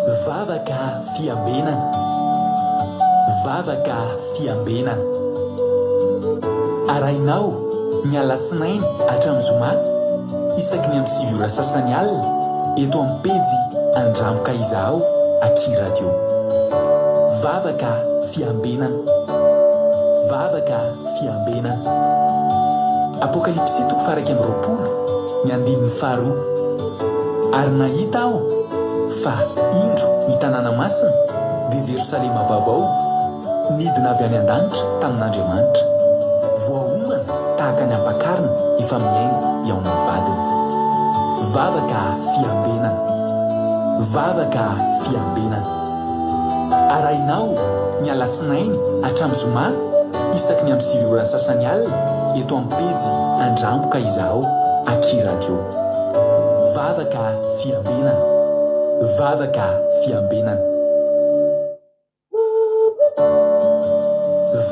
Vavaka fiambenana, vavaka fiambenana. Arainao ny alatsinainy hatramin'ny zoma isaky ny amin'ny 7 sasany alina eto amin'ny pejy Andramoka Izaho Aky Radio. Vavaka fiambenana, vavaka fiambenana. Apokalipsy 2:20 ny 5. Ary nahita aho fa indro ny tanàna masina dia Jerosalema vaovao nidina avy any an-danitra tamin'Andriamanitra, voahomana tahaka ny ampakarina efa miaingo eo amin'ny vadiny. Vavaka fiambenana, vavaka fiambenana. Arainao ny alatsinainy hatramin'ny zoma isaky ny amin'ny 7 sasany alina eto amin'ny pejy Andramoka Izaho Aky Radio. Vavaka fiambenana, vavaka fiambenana.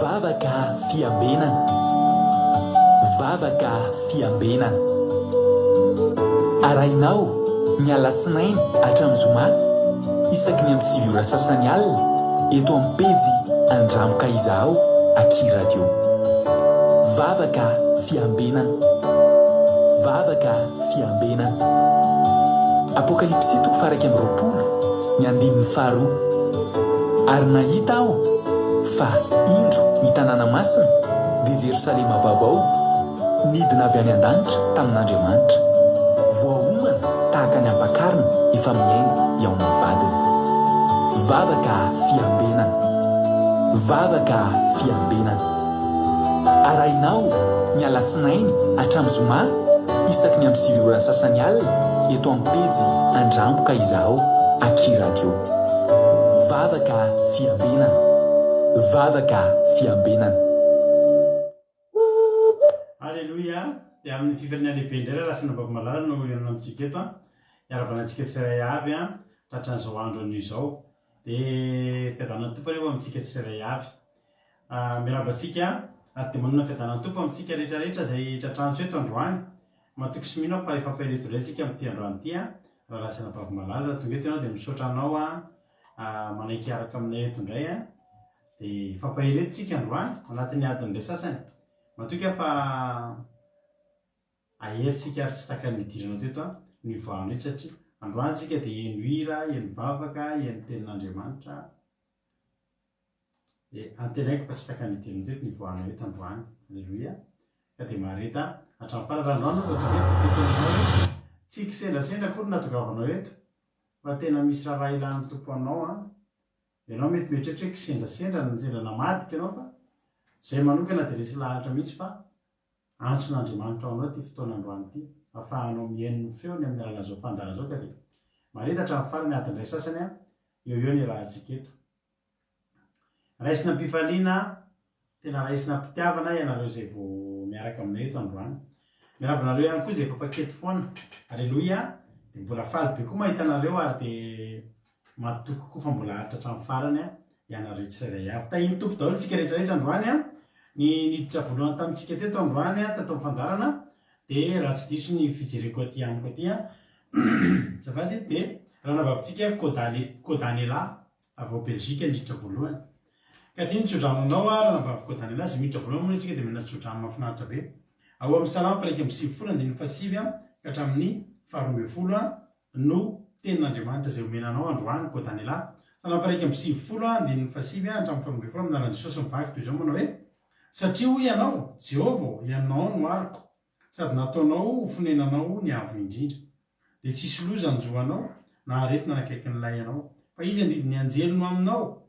Vavaka fiambenana, vavaka fiambenana. Arainao ny alatsinainy hatramin'ny zoma isaky ny amin'ny 7 sasany alina eto amin'ny pejy Andramoka Izaho Aky Radio. Vavaka fiambenana, vavaka fiambenana. Apokalipsy 2:20 ny 5. Ary nahita aho fa indro ny tanàna masina dia Jerosalema vaovao nidina avy any an-danitra tamin'Andriamanitra, voahomana tahaka ny ampakarina efa miaingo eo amin'ny vadiny. Vavaka fiambenana, vavaka fiambenana. Arainao ny alatsinainy hatramin'ny zoma isaky ny amin'ny 7 sasany alina eto amin'ny pejy Andramoka Izaho Aky Radio. Vavaka fiambenana, vavaka fiambenana. Alleluia. Dia amin'ny fifarina lehibe indray lasina babo malala no ianona amintsika eto iarabana antsika tsirairay avy tratran'izao andro an'izao dia fiadanan'ny tompo rehefa amintsika tsirairay avy miarabantsika ary dia manana fiadanan'ny tompo amintsika rehetrarehetra izay tratranso eto androany. Matoky sy mino fa ifampireto indray tsika amin'ity androany ity raha lasina babo malala raha tonga eto ianao dia misaotra anao manaiky araka aminay eto indray dia ifampireto tsika androany anatin'ny adin'ilay sasany. Matoky fa aheritsika ary tsy takany nidiranao teto ny voano eto satria androany tsika dia eno hira, eno vavaka, eno tenin'Andriamanitra. Dia antenaiko fa tsy takany nidiranao teto ny voano eto androany. Alleluia. Ka dia mareta hatramin'ny farany androany no teto tsy kisendrasendra koa no natogavanao eto fa tena misy raha ilan'ny tompo anao ianao mety mieritreritra hoe kisendrasendra nanjendra namadika ianao fa izay manokana dia resy lahatra mihitsy fa antson'Andriamanitra ao anao ty fotoan'androany ity ahafahanao mihaino feony amin'ny alalazao fandara zao. Ka dia mareta hatramin'ny farany adin'ilay sasany eo ny raha antsika eto. Raisina mpifaliana, tena raisina mpitiavana ianareo izay vao miaraka aminay eto androany. Miarabanareo ihany koa izay mpapankety foana. Alleluia. Dia mbola faly be koa mahita anareo ary dia matoky koa fa mbola haritra hatramin'ny farany ianareo tsirairay avy. Tahiny tompo daholo tsika rehetrarehetra androany ny niditra voalohany tamintsika teto androany tato fandarana dia raha tsy diso ny fijereko aty amiko aty safady dia raha navavitsika Kodanela avy ao Belzika niditra voalohany. Ka tia nitsodrananao raha navavy Kodanela zay miditra voalohany moa tsika dia mena tsodrano mahafinaritra be. Ao amin'ny Salamo 1:7 ka hatramin'ny 12 no tenin'Andriamanitra izay omenanao androany Kodanela. Salamo 1:7 hatramin'ny 12 aminaran'i Jesosy mivaky toy izao manao hoe satria hoy ianao Jehovah ianao no ariko sady nataonao ho fonenanao ny avo indrindra dia tsisy loza anjoanao na aretina nakaikin'ilay ianao fa izy andidiny anjelino aminao,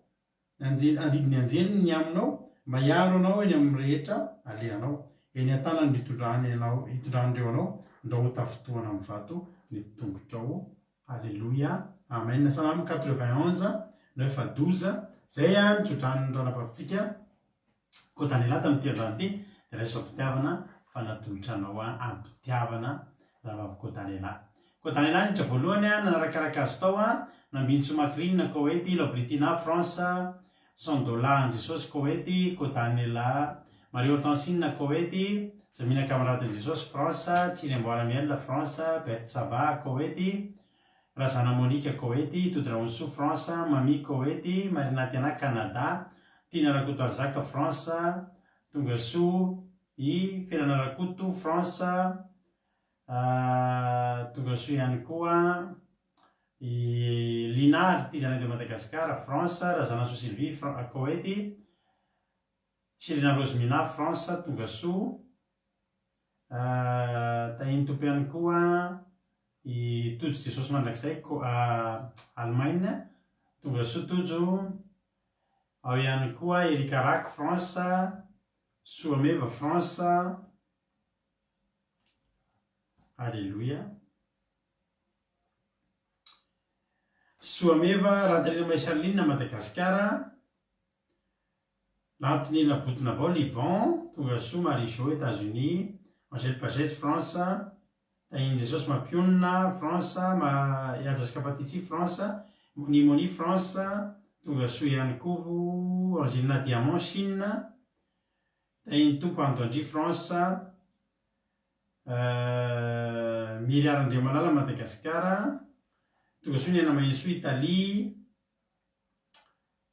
andidiny anjeliny aminao mba hiaro anao eny amin'ny rehetra alehanao eny an-tanany hitondrandreo anao ndra ho tafotoana amin'ny vato ny tongotrao. Alleluia. Amen. Salamo 91:9-12 zay nitsodran'ny ranabavitsika Kodanela tamin'ity androany ity dia raiso ampitiavana fa natolotra anao ampitiavana rahavavy Kodanela. Kodanela niditra voalohany nanarakaraka azy tao nambintsy Macrine Koety, Lovritina France, Sandola an Jesosy Koety, Kodanela, Marie Hortensine Koety, Zamina Camarade de Jesosy France, Tsiremboara Miel France, Bert Saba Koety, razana Monika Koety Todraonso France Mami Koety marinaty ana Canada Tina Rakoto Azaka France tonga so I Ferana Rakoto France tonga so ihany koa I Linard ty zanay de Madagasikara France razana so Sylvie Koety Sirina Rosemina France tonga so tahiny tompo ihany koa I Tojo Jesosy mandrakizay Allemagne tonga so Tojo ao ihany koa Erika Rak France Soameva France Alléluia Soameva Radelina Maisaline Madagasikara L'Antonina Boutinavao Liban tonga so Marie-Jo États-Unis Angèle Pagès France tahiny Jesosy Mampionina France Iajasika Patitsy France Moni France tonga so ihany koa Angelina Diamant Chine tahiny Tompo Andandry France Miriara Andriamalala Madagasikara tonga so Niana Mainso Italie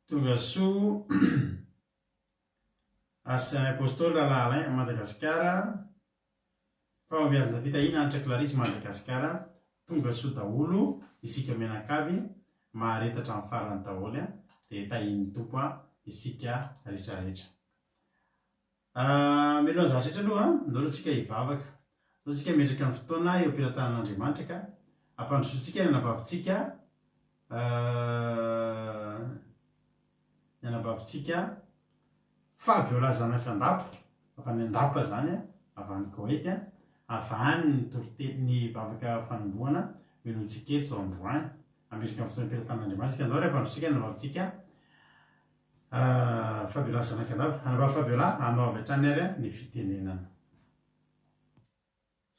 tonga so Ancien Apostole Alain Madagasikara Fahombiazana fitahina Antra Clarisse Madagasikara tonga so daholo isika menakavy maharetatra amin'ny farany daholo dia tahiny tompo isika rehetrarehetra mialohan'ny zavatra rehetra aloha andao antsika hivavaka andao antsika metraka ny fotoana eo am-pilatanan'Andriamanitra ka ampandrosoantsika ny anabavintsika ny anabavintsika Fabiola Zanakandapa avy any Andapa zany avy any Koety avy any ny torite ny vavaka fanombohana menoantsika eto zao androany ametraka ny fotoana am-pilatanan'Andriamanitra andao ry ampandrosoantsika ny anabavintsika Fabiola Zanakandapa anabavy Fabiola anao avy hatrany ary ny fitenenana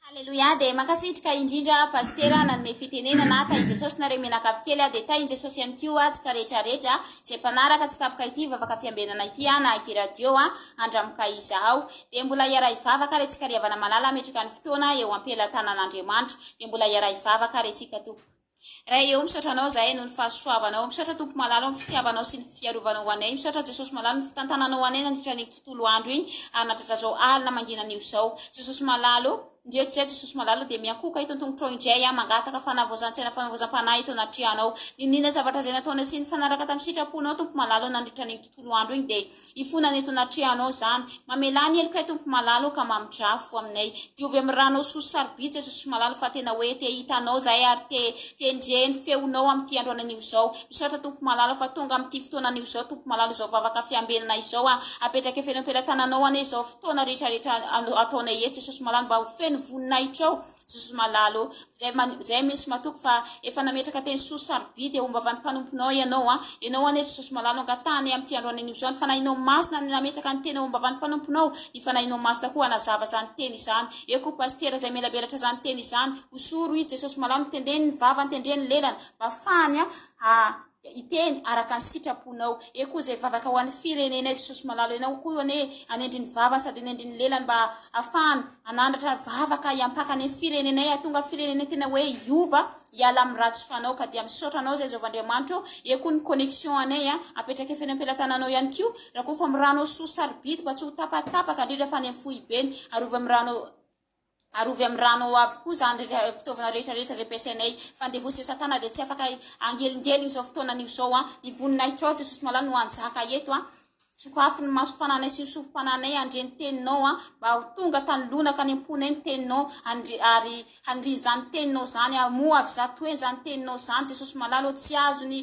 Haleluya dia mankasitrika indrindra pastera nanome fitenenana tahiny Jesosy nareo menakavy kely dia tahiny Jesosy ihany koa tsika rehetrarehetra izay mpanaraka tsy tapaka ity vavaka fiambenana ity na ity radio andramoka izaho dia mbola iara ivavaka re tsika riavana malala metraka ny fotoana eo am-pilatanan'Andriamanitra dia mbola iara ivavaka re tsika tompo Ray eo misaotra anao zahay no ny fahasoavanao misaotra tompo malala ny fitiavanao sy ny fiarovanao anay misaotra Jesosy malala ny fitantananao anay nandritra ny tontolo andro iny ary natratra zao alina manginan'io zao Jesosy malala ndreto zay Jesosy malala dia miankoka ito tongotrao indray mangataka fanavozan-tsaina fanavozam-panahy ito natrianao ninina zavatra zay nataona sy ny fanaraka tamin'ny sitraponao tompo malala nandritra ny tontolo andro iny dia ifonana ito natrianao zany mamelany elokay tompo malala ka mamidrafo aminay diovy amin'ny ranao soso sarobitsy Jesosy malala fa tena hoe te hitanao zahay ary te ndreny feonao amin'ity andro anan'io zao misaotra tompo malala fa tonga amin'ity fotoanan'io zao tompo malala zao vavaka fiambenana izao apetraka efeny am-pilatananao anay zao fotoana rehetrarehetra ataonay eto Jesosy malala mba ho feno voninahitra Jesosy malala zay misy matoko fa efa nametraka teny soso sarobidy eo mba vanim-panomponao ianao ane Jesosy malala angatany amin'ity andro anan'io zao ny fanahinao masina nametraka ny teny eo mba vanim-panomponao ny fanahinao masina koa anazava zany teny izany eo koa pastera zay melabelatra zany teny izany osoro izy Jesosy malala mitendreny ny vava mitendreny lelana mba fany iteny araka ny sitraponao koa zay vavaka ho an'ny firenena Jesosy malala ianao koa anendry ny vava sady anendry ny lelana mba afany anandratra vavaka iampaka ny firenenay atonga firenena tena hoe iova iala amin'ny ratsy fanao ka dia misaotra anao zay Jehova-Andriamanitra koa ny connexion anay apetraka efeny am-pilatananao ihany koa raha koa fa miranao soso sarobidy mba tsy ho tapatapaka indrindra fa any amin'ny fohibeny arovy amin'ny rano avokoa zany fitaovana rehetrarehetra zay ampiasainay fandevosy satana dia tsy afaka angelingeliny zao fotoanan'io zao ny voninahitra ao Jesosy malala no anjaka eto sokafo ny masom-pananay sy ny sofo-pananay andreny teninao mba ho tonga tany lonaka any am-pona ny teninao ary handry zany teninao zany moa avy zato hoe zany teninao zany Jesosy malala tsy azony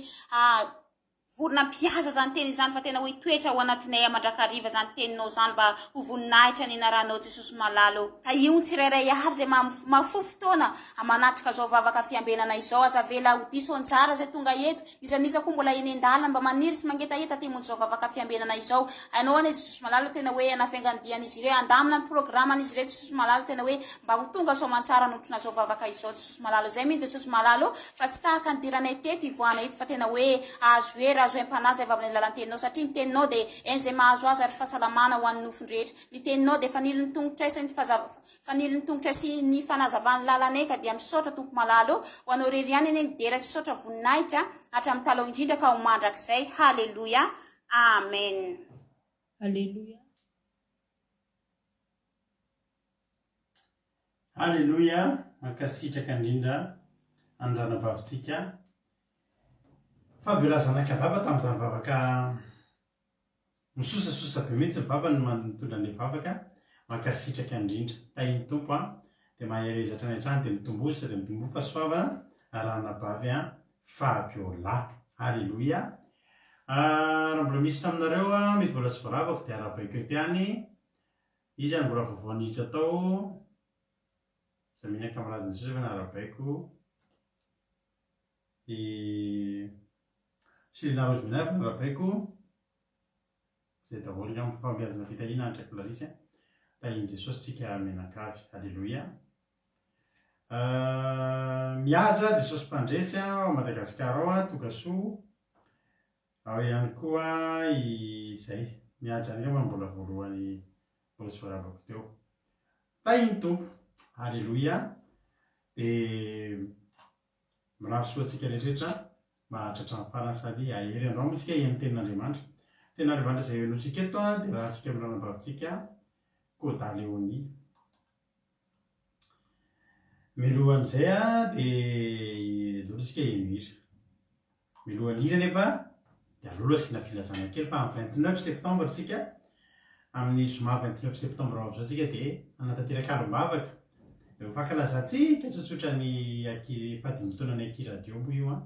vorona mpiasa zany teny izany fa tena hoe toetra ao anatinay mandrakariva zany teninao zany mba ho voninahitra ny anaranao Jesosy malala ka io tsirairay avy zay mahafo fotoana manatrika zao vavaka fiambenana izao aza vela ho diso anjara zay tonga eto nizanisa koa mbola eny an-dalana mba maniry sy mangeta eta temon'ny zao vavaka fiambenana izao anao ane Jesosy malala tena hoe anafiangandian'izy ireo andamina ny programan'izy ireo Jesosy malala tena hoe mba ho tonga sao mantsara notrona zao vavaka izao Jesosy malala zay mihitsy Jesosy malala fa tsy tahaka ny diranay teto ivoana eto fa tena hoe azo era azo empanazy avy amin'ny lalanteninao satria ny teninao dia en'izay mahazo azy ary fahasalamana ho an'ny nofony rehetra. Ny teninao dia faniliny tongotra sy faniliny tongotra sy ny fanazavany lalana ka dia misaotra tompo malalo ho anao rery ihany eny ny dera sy saotra voninahitra hatramin'ny talao indrindra ka ho mandrakizay. Halleluia, amen. Halleluia. Halleluia, mankasitraka indrindra andranavavitsika. Fabiolazana kadava tamin'izany vavaka misosasosa be mihitsy ny vava no mitondra ny vavaka, mankasitraka indrindra. Tahin'ny tompo dia maherezatra ny hatrany dia mitombosa dia mitombo fahasoavana ranabavy Fabiola. Halleluia. Raha mbola misy taminareo misy mbola tsy voaravako dia arabaiko ety ihany. Izy any mbola vaovaonitsy atao. Zamina kamaradiny Jesosa na arabaiko. Sylina Roseminaf na arabaiko. Zay daholo amin'ny fampiazana fitahina antraiko Clarisse. Tahian Jesosy tsika menakavy. Halleluia. Mihaja Jesosy mpandresy ao Madagasikara ao Togasoa. Ao ihany koa izay mihaja ny mbola voalohany mbola tsy voaravako teo. Tahin'ny tompo. Halleluia. Dia mirary soa antsika rehetrarehetra mahatratra ny farany sady ahery andro motsika amin'ny tenin'Andriamanitra. Tenin'Andriamanitra izay henotsika eto dia raha antsika amin'ny ranabavitsika Koda Leonie. Milohan'izay dia lolotsika henohira. Milohan'ny hira nefa dia alolo asina filazana kely fa amin'ny 29 septembre tsika, amin'ny zoma 29 septembre avy tsika dia anatanteraka alom-bavaka. Eo fankalazantsika tsotsotra ny fadimy taona ny Aki Radio mbo io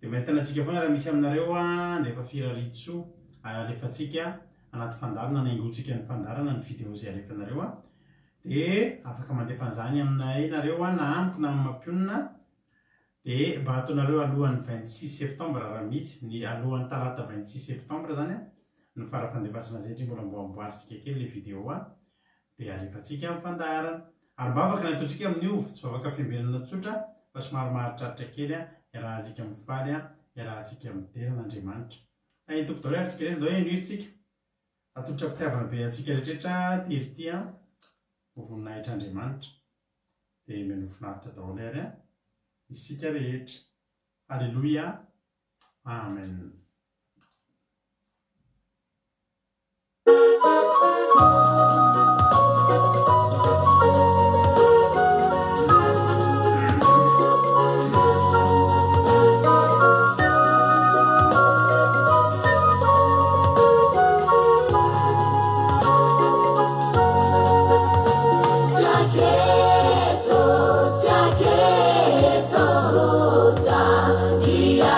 dia mahitana antsika foana raha misy aminareo dia efa firaritso alefantsika anaty fandarana, naingotsika ny fandarana ny vidéo izay alefanareo dia afaka mandefa an'izany aminay nareo na amiko na amin'ny mampionina. Dia mba ataonareo alohan'ny 26 septembre raha misy, ny alohan'ny talata 26 septembre zany ny farafandefasana zay mbola amboarisika kely le vidéo dia alefantsika amin'ny fandarana. Ary mbavaka ny ataontsika amin'ny ovo, tsy vavaka fiambenana tsotra fa somary maharitraritra kely iarahantsika amin'ny faly, iarahantsika amin'ny teran'Andriamanitra. Tahin'ny tompo daholo atsika rehetra izao henohiritsika. Atolotra mpitiavana be antsika rehetrarehetra tery ho voninahitr'Andriamanitra dia meno finaritra daholo ary isika rehetra. Halleluia, amen. Dia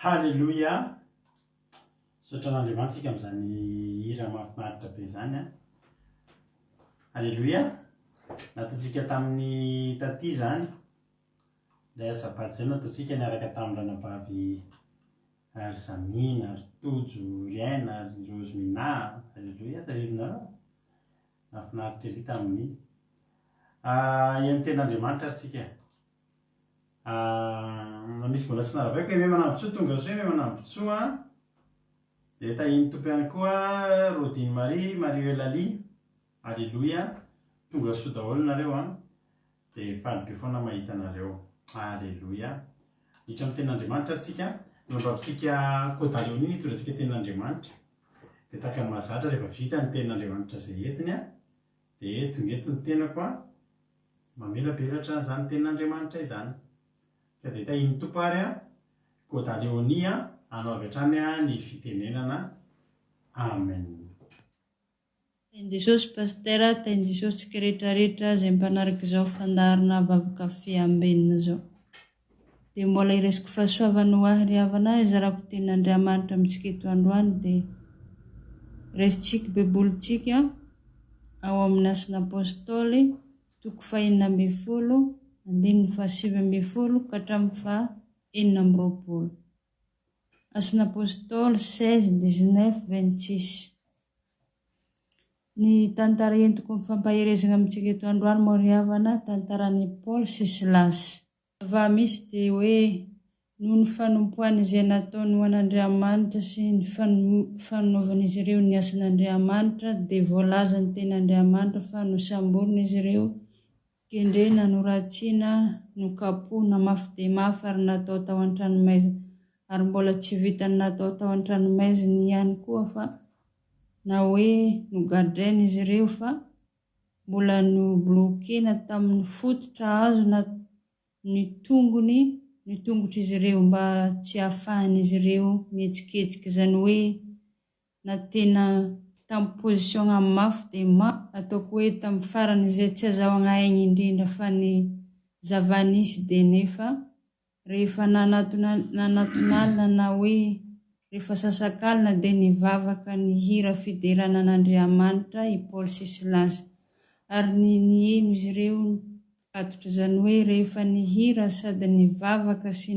Halleluia. Sotran'Andriamanitsika amin'izany hira mahafinaritra be zany a. Halleluia. Nataontsika tamin'ny taty zany ilay asabaty zay nataontsika niaraka tamin'ny ranabavy ary Zamina, ary Tojo, Riaina, ary Rosemina. Halleluia. Tarehinao mahafinaritra ery tamin'iny. Ian'ny ten'Andriamanitra ary tsika. Misy mbola tsy naravaiko hoe manambotsoa tonga soa hoe manambotsoa dia tahiny tompo ihany koa Rodine Marie, Marie Eulalie. Halleluia. Tonga soa daholo nareo dia faly be foana mahita anareo. Halleluia. Hitra amin'ny ten'Andriamanitra tsika mampavitsika Côte Léonie hitondratsika ten'Andriamanitra dia tahaka ny mahazatra rehefa vita ny ten'Andriamanitra izay entiny dia tonga eto ny tenako mamelabelatra izany ten'Andriamanitra izany. Ka dia tahiny tompo ary Côte Léonie hanao avy hatrany ny fitenenana. Amen. Teny Jesosy pastera, teny Jesosy tsika rehetrarehetra izay mpanaraka izao fandarina vavakafe ambenina izao. Dia mbola iresiko fahasoavana ho ahy ry havana izarako ten'Andriamanitra amintsika eto androany dia resitsika bebolitsika ao amin'ny asina apôstôly toko 4:20 andininy 7:20 ka hatramin'ny 4:20. Asina apôstôly 16:19-26. Ny tantara entiko mifampaherezana amintsika eto androany moa ry havana tantaran'i Paul sy Silasy. Va misy dia hoe noho ny fanompoany izay nataony ho an'Andriamanitra sy ny fanaovan'izy ireo ny asan'Andriamanitra dia voalaza ny ten'Andriamanitra fa nosamborina izy ireo kendrena, noratsiana, nokapohina mafy dia mafy ary natao tao an-tranomaizina ary mbola tsy vitany natao tao an-tranomaizina ihany koa fa na hoe nogadraina izy ireo fa mbola noblokena tamin'ny fototra azo ny tongotry izy ireo mba tsy hahafahan'izy ireo mihetsiketsika izany hoe na tena tamin'ny position amin'ny mafy dia mafy ataoko hoe tamin'ny farany izay tsy azahoana aigna indrindra fa ny zavanisy dia nefa rehefa nanatonalina na hoe rehefa sasakalina dia nivavaka ny hira fiderana an'Andriamanitra i Paul sy Silasy ary niheno izy ireo atotra izany hoe rehefa nihira sady nivavaka sy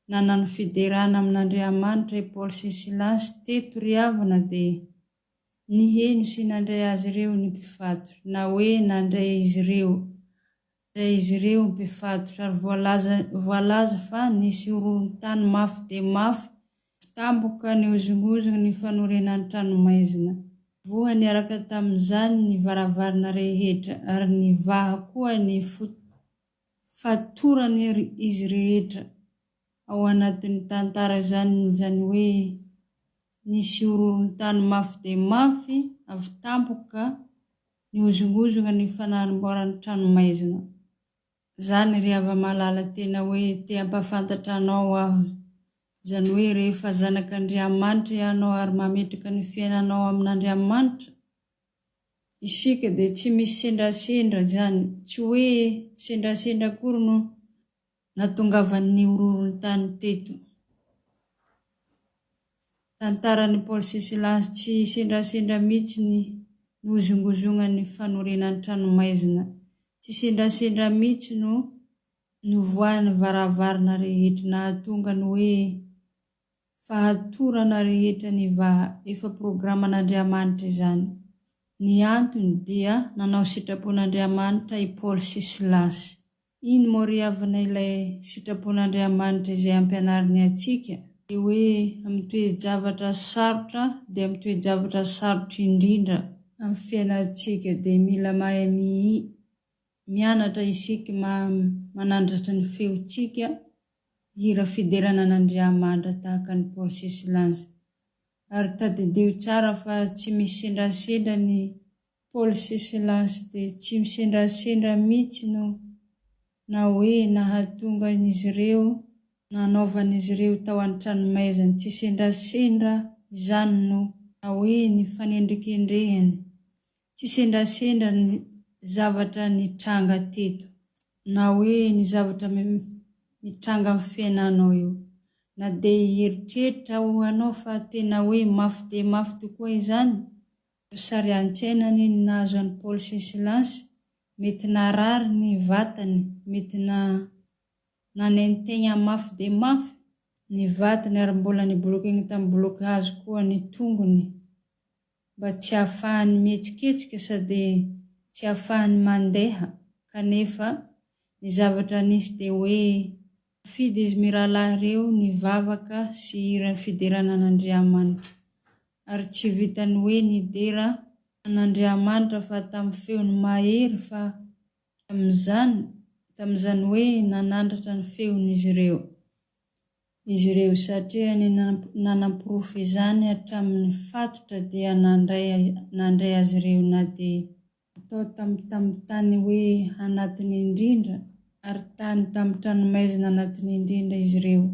nanano fiderana amin'Andriamanitra i Paul sy Silasy teto ry havana dia niheno sy nandray azy ireo ny mpifatotra na hoe nandray izy ireo ny mpifatotra ary voalaza fa nisy horohon-tany mafy dia mafy tamboka ny ozongozona ny fanorenan'ny tranomaizina. Voa niaraka tamin'izany ny varavarana rehetra ary nivaha koa ny fatorany izy rehetra ao anatin'ny tantara izany hoe nisy horohon-tany mafy dia mafy avy tampoka ny ozongozona ny fanamboarany tranomaizina. Zany ry hava-malala tena hoe te hampafantatra anao aho izany hoe rehefa zanak'Andriamanitra ianao ary mametraka ny fiainanao amin'Andriamanitra isika dia tsy misy sendrasendra zany, tsy hoe sendrasendra akory no natongavan'ny horohon-tany teto. Tantaran'i Paul sy Silasy tsy sendrasendra mihitsy ny ozongozona ny fanorenan'ny tranomaizina, tsy sendrasendra mihitsy no voan'ny varavarana rehetra nahatonga ny hoe fahatorana rehetra ny efa programan'Andriamanitra izany. Ny antony dia nanao sitrapon'Andriamanitra i Paul sy Silasy. iny moriavana ilay sitrapon'Andriamanitra izay ampianariny atsika hoe amin'ny toe-javatra sarotra dia amin'ny toe-javatra sarotra indrindra amin'ny fiainantsika dia mila mahay mianatra isika manandratra ny feontsika hira fiderana an'Andriamanitra tahaka ny Paoly sy Silasy. Ary tadidio tsara fa tsy misy sendrasendra ny Paoly sy Silasy dia tsy misendrasendra mihitsy na hoe nahatonga izy ireo nanaovan'izy ireo tao an-tranomaizana. Tsy sendrasendra izany na hoe ny fanendrikendrehany. Tsy sendrasendra ny zavatra nitranga teto na hoe ny zavatra mitranga amin'ny fiainanao io. Na dia hieritreritra ho anao fa tena hoe mafy dia mafy tokoa izany. Sary an-tsainany nahazo an'i Paoly sy Silasy, mety narary ny vatany, mety nanentegna mafy dia mafy ny vatany ary mbola nibolokiny tamin'ny bolokazo koa ny tongony mba tsy ahafahany mihetsiketsika sady tsy ahafahany mandeha. Kanefa ny zavatra nisy dia hoe fidy izy mirahalahy ireo nivavaka sy hira fiderana an'Andriamanitra. Ary tsy vitany hoe nidera an'Andriamanitra fa tamin'ny feony mahery fa tamin'izany hoe nanandratra ny feon'izy ireo. Izy ireo satria ny nanam-porofo izany hatramin'ny fatotra dia nandray azy ireo na dia atao tamin'ny tany hoe anatiny indrindra ary tany tamin'ny tranomaizina anatiny indrindra izy ireo.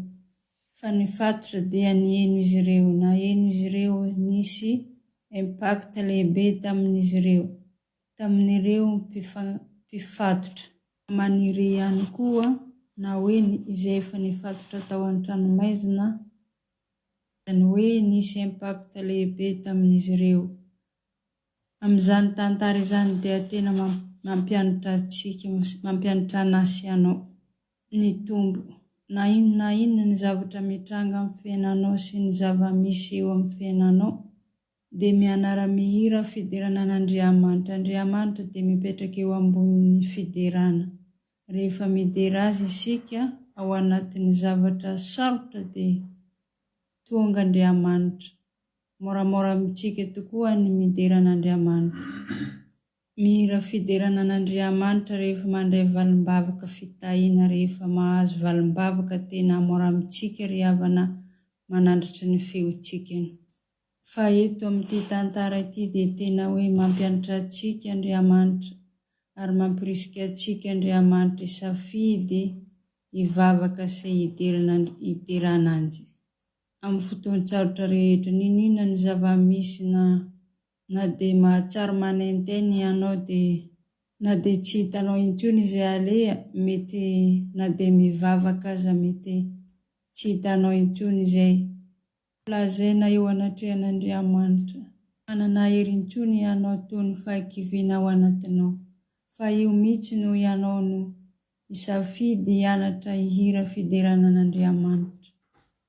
Fa ny fatotra dia nieno izy ireo, na eno izy ireo nisy impact lehibe tamin'izy ireo, tamin'ireo mpifatotra. Maniry ihany koa na hoe izay efa nifatotra tao an-tranomaizina izany hoe nisy impact lehibe tamin'izy ireo. Amin'izany tantara izany dia tena mampianatra antsika, mampianatra anay sy anao ny tombo. Na inona ny zavatra mitranga amin'ny fiainanao sy ny zava-misy eo amin'ny fiainanao dia mianara-mihira fiderana an'Andriamanitra. Andriamanitra dia mipetraka eo ambonin'ny fiderana. Rehefa midera azy isika ao anatin'ny zavatra sarotra dia tonga Andriamanitra. Moramora amintsika tokoa ny midera an'Andriamanitra. Mihira fiderana an'Andriamanitra rehefa mandray valim-bavaka fitahiana, rehefa mahazo valim-bavaka tena mora amintsika ry havana manandratra ny feontsika. Fa eto amin'ity tantara ity dia tena hoe mampianatra antsika Andriamanitra ary mampirisika antsika Andriamanitra isafidy hivavaka sy hiderana anjy. Amin'ny fotoan-tsarotra rehetra ninona ny zava-misy na dia mahatsara manenteny ianao dia na dia tsy hitanao intsony izay aleha, mety na dia mivavaka aza mety tsy hitanao intsony izay lazaina eo anatrehan'Andriamanitra. Manana hery intsony ianao toy ny fahakiviana ao anatinao. Fa io mihitsy no ianao no isafidy hianatra hihira fiderana an'Andriamanitra.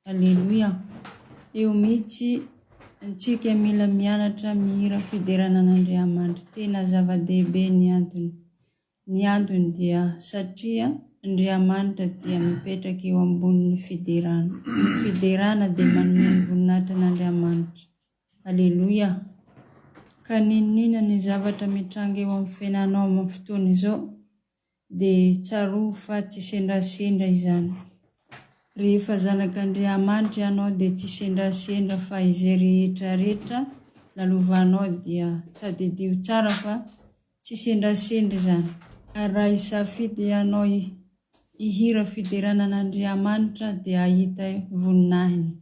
Alleluia. Eo mihitsy antsika mila mianatra mihira fiderana an'Andriamanitra. Tena zava-dehibe ny antony. Ny antony dia satria Andriamanitra dia mipetraka eo ambonin'ny fiderana. Ny fiderana dia manome ny voninahitra an'Andriamanitra. Alleluia. Ka ninona ny zavatra mitranga eo amin'ny fiainanao amin'ny fotoana izao dia tsaroa fa tsy sendrasendra izany. Rehefa zanak'Andriamanitra ianao dia tsy sendrasendra fa izay rehetra lalovanao dia tadidio tsara fa tsy sendrasendra izany. Ary raha isafidy ianao hihira fiderana an'Andriamanitra dia ahita voninahiny.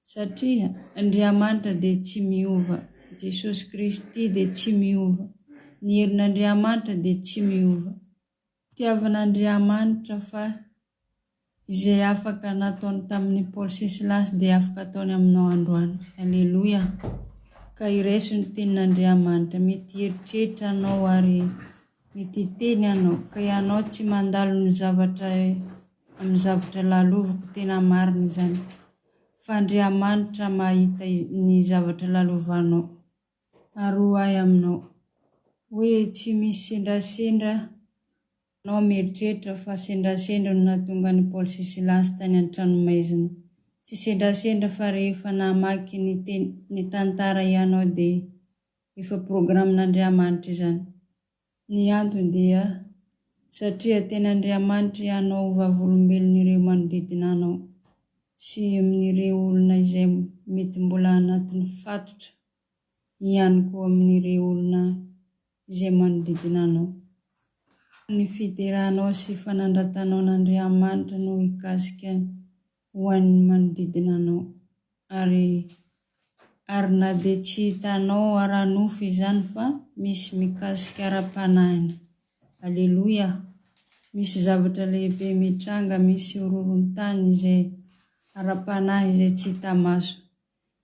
Satria Andriamanitra dia tsy miova. Jesosy Kristy dia tsy miova. Ny herin'Andriamanitra dia tsy miova. Tiavan'Andriamanitra fa izay afaka nataony tamin'ny Paoly sy Silasy dia afaka ataony aminao androany. Alleluia. Ka iraiso ny tenin'Andriamanitra. Mety heritreritra anao ary mety hiteny anao ka ianao tsy mandalo ny zavatra amin'ny zavatra laloviko, tena marina izany. Fa Andriamanitra mahita ny zavatra lalovanao. Ary ho ay aminao hoe tsy misy sendrasendra nao mieritreritra fa sendrasendra no nahatonga ny Paoly sy Silasy tany an-tranomaizina. Tsy sendrasendra fa rehefa namaky ny tantara ianao dia efa programin'Andriamanitra izany. Ny antony dia satria tena Andriamanitra ianao vavolombelon'ireo manodidina anao sy amin'ireo olona izay mety mbola anatin'ny fatotra, ihany koa amin'ireo olona izay manodidina anao. Ny fiterahanao sy fanandratanao n'Andriamanitra no hikasika ho an'ny manodidina anao, ary na dia tsy hitanao ara-nofo izany fa misy mikasika ara-panahiny. Aleloia! Misy zavatra lehibe mitranga, misy horohoron-tany izay ara-panahy izay tsy hita maso.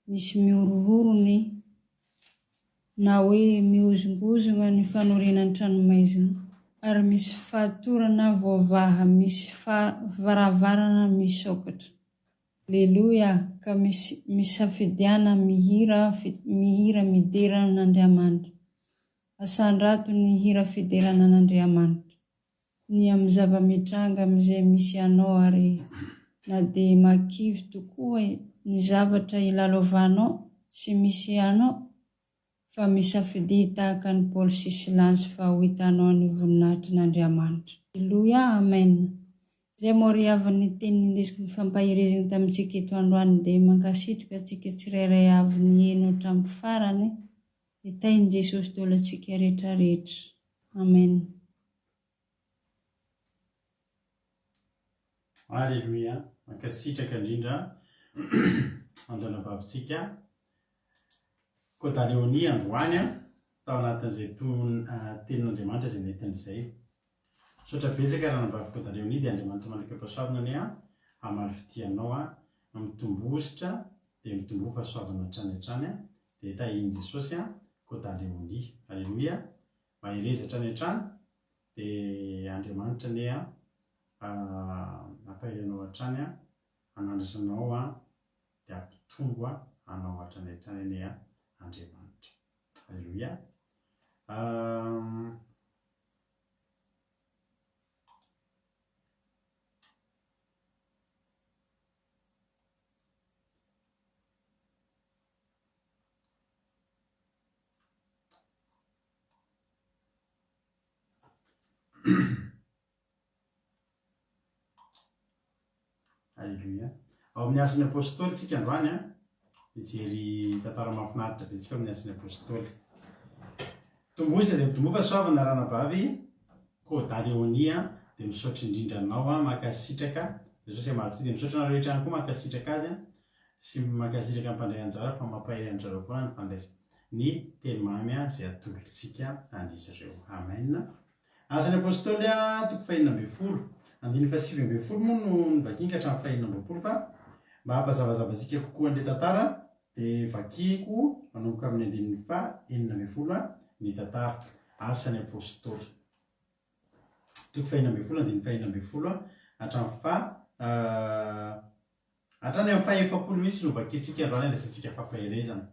Misy mihorohorony na hoe mihozongozona ny fanorenan'ny tranomaizina, ary misy fatorana voavaha, misy varavarana misokatra. Aleloia! Ka misy safidiana mihira miderana n'Andriamanitra. Asandrato ny hira fiderana n'Andriamanitra. Ny amin'ny zava-mitranga amin'izay misy anao, ary na dia makivy tokoa ny zavatra ilalovanao sy misy anao, fa misafidy tahaka ny Paoly sy Silasy fa ho hitanao ny voninahitry n'Andriamanitra. Aleloia! Amen. Izay moa ry avy ny teny nindesiko ny fampahirezana tamintsika eto androany, dia mankasitraka antsika tsirairay avy ny eno hatramin'ny farany, dia tain'i Jesosy daholo antsika rehetrarehetra. Amen. Aleloia! Mankasitraka indrindra andronam-bavitsika Kôdaleoni androany tao anatin'izay tenin'Andriamanitra izay nentin'izay. Sotra betsaka raha nambavy Kôdaleoni dia Andriamanitra manaka pasoavana ny amaly fitianao mitombositra dia mitombo fahasoavana hatrany hatrany, dia tahiny Jesosy Kôdaleoni. Aleloia! Mahireza hatrany hatrany dia Andriamanitra ny ampahiranao hatrany, anandrasanao dia ampitombo anao hatrany hatrany ny Andriamanitra. Aleloia! Aleluia! Ao amin'ny asin'ny apôstôly tsika androany mijery tantara mahafinaritra be tsika amin'ny asin'ny apôstôly. Tombositra dia mitombo fahasoavana ranabavy Kôdaleoni dia misaotra indrindra anao mankasitraka Jesosy amaly dia misaotra anao rehetra ihany koa mankasitraka azy sy mankasitraka amin'ny mpandray anjara fa mampahiranitra reo foana ny fandraisana ny teny mamy izay atolontsika an'izy ireo. Amen. Asan'ny apôstôly toko 240, andiny 740 moa no vakiaka hatramin'ny 240, fa mba hampazavazavatsika kokoa an'ilay tantara dia vakiko manomboka amin'ny andininy 490 ny tantara asan'ny apôstôly. Toko 240 andiny 490 hatrany amin'ny 470 mihitsy no vakitsika androany andrasantsika fampahirezana.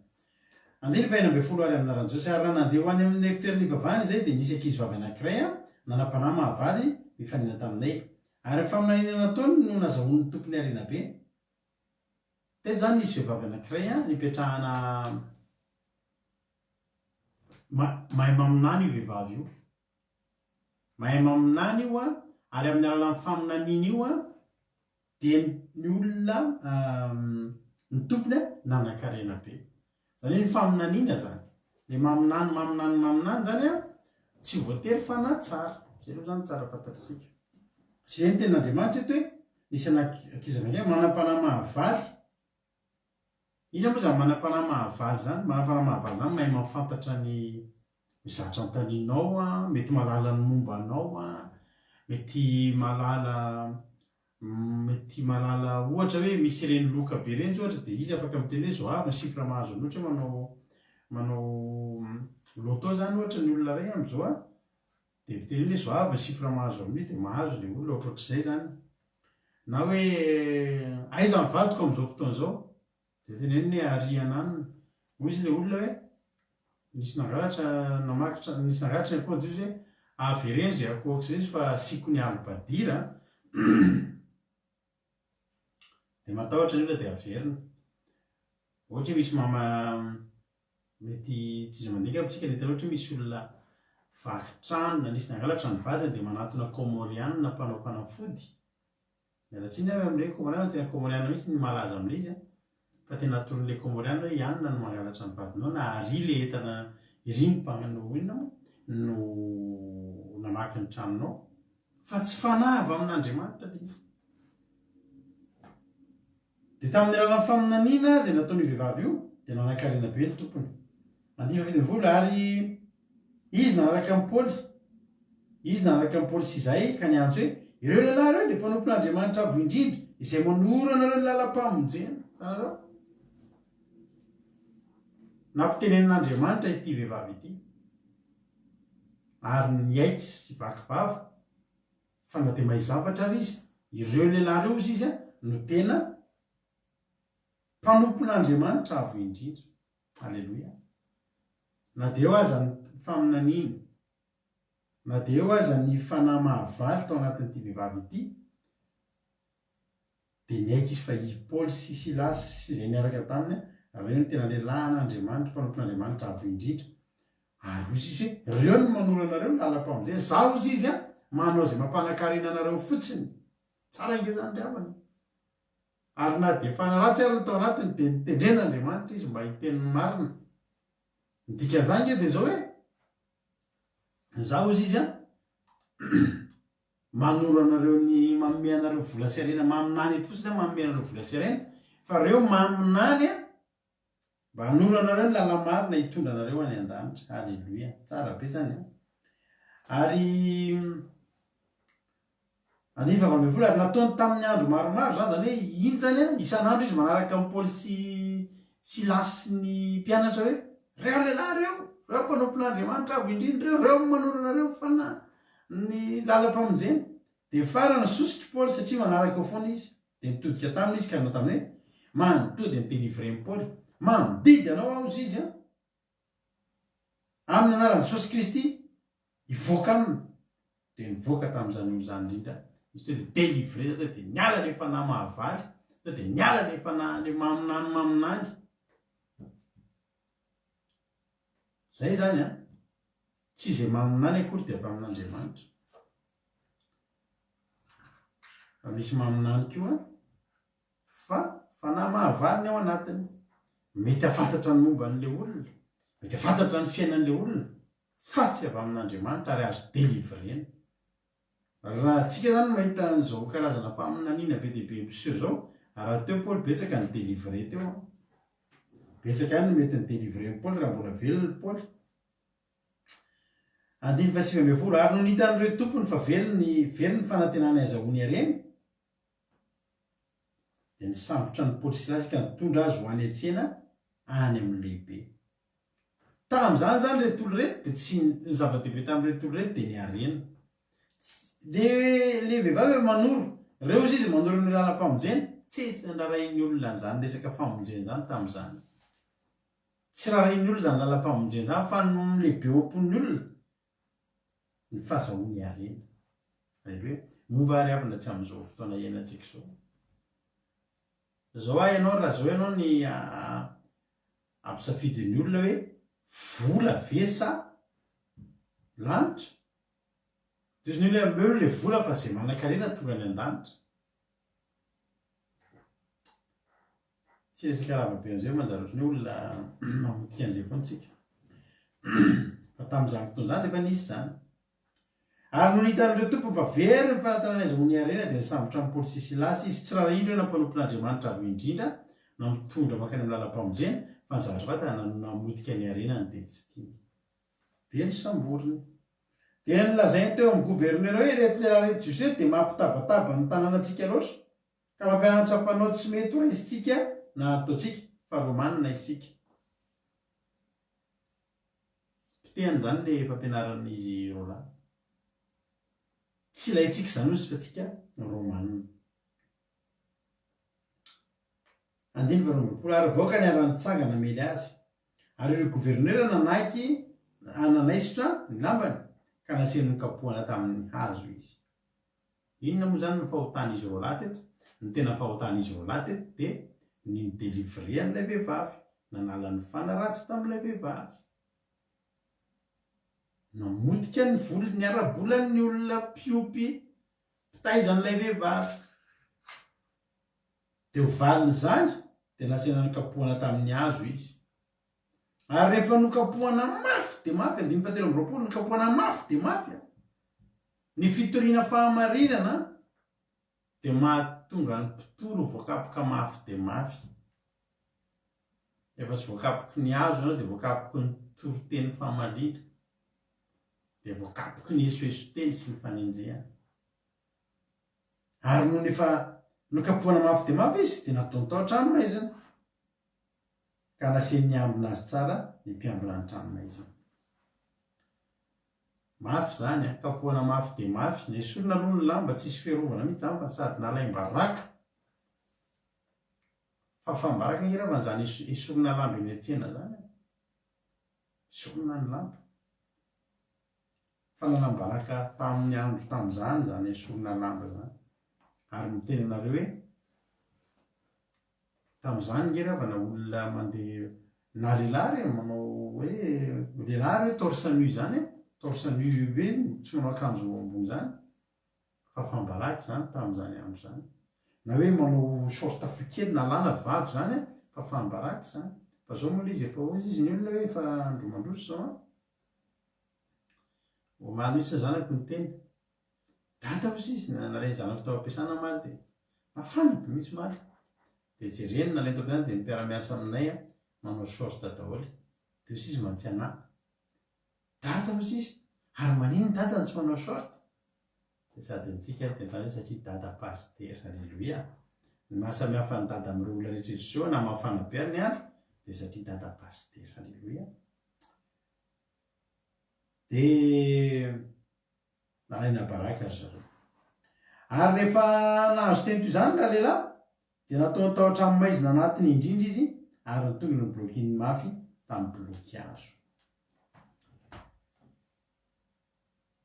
Andiny 490 ary amin'ny anaran'i Jesosy, ary raha nandeha ho any amin'ny fitoerana ivavahana izay dia nisy ankizy vavy anankiray nanam-panahy mahavaly mifanina taminay, ary faminaninana nataony no nazahoany ny tompony harena be. Teto izany nisy vehivavy anankiray nipetrahana mahay maminany io vehivavy io, mahay maminany io ary amin'ny alalan'ny faminaniana io dia ny olona ny tompony nanan-karena be. Zany hoe ny faminaniana zany dia maminany zany tsy voatery fanatsara. Zay aloha zany tsara fantatritsika. Sy izay ny tenin'Andriamanitra eto hoe nisy ankizy anankiray manam-panahy mahavaly. Ina moa zany manam-panahy mahavaly zany? Manam-panahy mahavaly zany mahay mahafantatra ny mizatra an-taninao, mety mahalala ny momba anao, mety mahalala ohatra hoe misy ireny loka be ireny ohatra dia izy afaka miteny hoe zao avy ny sifra mahazo ny ohatra manao loto zany ohatra ny olona iray amin'izao dia miteny hoe zao avy ny sifra mahazo amin'io dia mahazo ilay olona ohatrohatr'izay zany. Na hoe aiza mivadika amin'izao fotoana izao dia teneny hoe ariananina. Hoy izy ilay olona hoe nisy nangalatra ny ampony izy hoe avereny zay akohako zay izy fa siko ny alobadira de matahotra ny olona de averina ohatra misy mama mety tsy iza mandika apitsika nety loatra misy olona vakitrano na nisy nangalatra ny vadiny de manatona komoriana mpanao fanafody mialatsiny avy amin'ilay komoriana tena komoriana mihitsy ny malaza amin'ilay izy fa tena aton'ilay komoriana hoe ianona no mangalatra ny vadinao na ary le entana iry ny mpagnano inona no namaky ny tranonao fa tsy fanava amin'Andriamanitra le izy de tamin'ny alalan'ny faminaniana zay nataony vehivavy io de nanankarena be ny tompony andifa fitiny vola ary izy nanaraka amin'ny Paoly sy izay ka niantso hoe ireo lehilahy reo de mpanompon'Andriamanitra avo indrindra izay manoro anareo ny lalam-pamonjena tanareo nampitenenin'Andriamanitra ity vehivavy ity ary niaiky sy vakivava fa na de mahay zavatra ary izy ireo lehilahy reo izy no tena mpanompon'Andriamanitra avo indrindra. Alleloia. Na de eo aza ny faminaniana na de eo aza ny fanahy mahavaly tao anatin'ity vehivavy ity de niaiky izy fa i Paoly sy Silasy sy izay niaraka taminy avy eo ny tena lehilahin'Andriamanitra mpanompon'Andriamanitra avo indrindra ary ozy izy hoe reo no manoro anareo lalam-pamonjena zaho ozy izy manao zay mampanakarena anareo fotsiny tsara ingezany riavana ary na de fanaratsy ary tao anatiny de nitendren'Andriamanitra izy mba hiteniny marina midika zany de zao hoe zaho ozy izy manoro anareo ny manome anareo vola sy arena maminany eto fotsiny manome anareo vola sy arena fa reo maminany mba hanoro anareo ny lalamarina hitondra anareo any an-danitra. Alleloia. Tsara be zany ary aniva avy amby vola ary nataony tamin'ny andro maromaro zany zany hoe injany isan'andro izy manaraka amin'ny Paoly sy Silasy sy ny mpianatra hoe reo lehilahy reo mpanompon'Andriamanitra avo indrindra reo manoro anareo fana ny lalam-pamonjena de farana sosotry Paoly satria manaraka eo foana izy de nitodika taminy izy ka nanao taminy hoe manontody ny délivré Paoly mamdidy anao aho izy amin'ny anaran'i Jesosy Kristy ivoaka aminy de nivoaka tamin'izany olo zany indrindra izy to de délivré to de niala le fanahy mahavaly to de niala le fanahy le maminany zay zany tsy izay maminany akory de avy amin'Andriamanitra fa misy maminany koa fa fanahy mahavaly ny ao anatiny mety afantatra ny momba an'le olona mety afantatra ny fiainan'le olona fa tsy avy amin'Andriamanitra ary azo délivrena. Raha tsika zany mahita an'izao karazana faminaniana be dehibe mpiseho zao raha teo Paoly betsaka ny délivré teo betsaka any mety ny délivré Paoly raha mbola velony Paoly andiny fa 9 ary no nitan'ireo tompony fa velony fanantenana azahoany areny de nisambotra ny Paoly Silasy ka nitondra azy ho any an-tsena any amin'ny lehibe tam'izany zany retolo reto de tsy ny zava-dehibe tamin'retolo reto de niarena le vehivavy manoro reo izy manoro ny lalam-pamonjena tsy nrarahin'ny olona zany resaka famonjena zany tam'izany tsy rarahin'ny olona zany lalam-pamonjena zany fa no lehibe oampon'ny olona ny fahazahoany arena. Alleluia. Mova ary avina tsy am'izao fotoana iainantsika zao ianao raha zao ianao ny ampisafidin'ny olona hoe vola vesa lanitra de izy ny olona meo le vola fa zay manan-karena tonga ny an-danitra tsy resaka ravabe am'izay manjary ny olona mamotika an'izay foana tsika fa tamin'izany fotoana zany de fa nisy zany ary no nitan'ireo tompony fa very ny fanantenana azahoany arena de nisambotra amin'ny Paoly sy Silasy izy tsy raha indro nampannompon'Andriamanitra avo indrindra na mitondra makany amin'ny lalam-pamonjena fa ny zavatra vata namotika ny arenany de tsy tiany de nisamboriny de nilazainy teo amin'ny gouverneur hoe reto lehilahy reto Joseph de mampitabataba ny tanànatsika loatra ka mampianatra mpanao tsy mety oe izy tsika na ataotsika fa romanina isika pitehany zany le fampianaran'izy roalahy tsy ilayntsika zany ozy fa tsika romanina andiny varombolo ary voaka ny aran'nitsangana mely azy ary ireo gouverneur nanaisotra ny lambany ka nasen'ny kapohana tamin'ny hazo izy. Inona moa zany nifahotana izy ro lateto? Ny tena fahotana izy ro lateto dia ny midelivre an'ilay vehivavy, nanala ny fanaratsy tamin'ilay vehivavy, namotika ny volony, ny arabolany olona mpiopy mpitaizan'ilay vehivavy. Dia ho valiny zany dia nasena ny kapohana tamin'ny hazo izy. Ary rehefa nokapohana mafy dia mafy, 5 nokapohana mafy dia mafy, ny fitoriana fahamarinana dia mahatonga ny mpitoro voakapoka mafy dia mafy. Efa tsy voakapoky ny hazo ianao dia voakapoky ny toroteny fahamalina, dia voakapoky ny esoesoteny sy ny fanenjehana. Ary noho nefa nokapohana mafy dia mafy izy dia nataony tao an-tranomaizina, ka nasen'ny ambina azy tsara ny mpiambina ny tranomaizina. Mafy zany a, kapohana mafy dia mafy, nesorina aloha ny lamba tsisy fiarovana mihitsy zany fa sady nalaim-baraka. Fa fambaraka ngerava zany esorina lamba eny an-tsena zany, esorina ny lamba. Fa nalam-baraka tamin'ny andro tamin'izany zany esorina lamba zany. Ary miteny anareo hoe tamin'izany ngerava na olona mandeha na lehilahy manao hoe lehilahy hoe torse nu zany, torse nu hoe tsy manao akanjo ambony zany, fa fambaraka zany tamin'izany andro zany. Na hoe manao sorta foikely na lana vavy zany fa fambaraka zany. Fa zao moa izy efa izy ny olona hoe efa andro mandroso zao ho mamy mihitsy zanako ny teny. Data hozy izy nalainy zanako tao ampiasana maly dia mafana be mihitsy maly. Dia jereny nalainy tao ampiasana dia mipiara-miasa aminay manao sorta daholo. Dia hozy izy mantsy anahy. Data hozy izy, ary manino data ny tsy manao sorta? Dia sady ntsika dia satria data pasteur, halleluia. Ny mahasamihafa ny data amin'ireo olona rehetra zao na mafana be ary ny andro dia satria data pasteur, halleluia. Dia nalaina baraka ry zareo. Ary rehefa nahazo teny toy izany raha lehilahy dia nataony tao an-tranomaizina anatiny indrindra izy, ary nitonga ny blokiany mafy tamin'ny bloky hazo.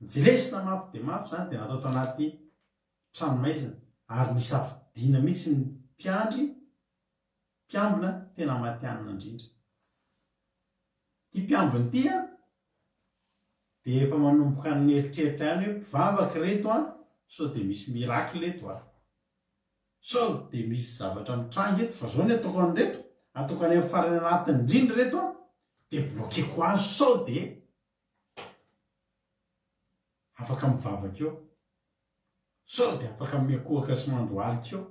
Vilesina mafy dia mafy zany dia natao tao anaty tranomaizina, ary nisafidiana mihitsy ny mpiambina tena matianina indrindra. Ty mpiambina ty dia efa manomboka ny eritreritra ihany hoe mpivavaka reto sao dia misy miracle eto sao dia misy zavatra mitrangy eto, fa zao ny ataoko an'reto, ataoko any amin'ny farany anatiny indrindra reto dia blokeko azo sao dia afaka mivavaka eo, sao dia afaka miakohaka sy mandohalika eo.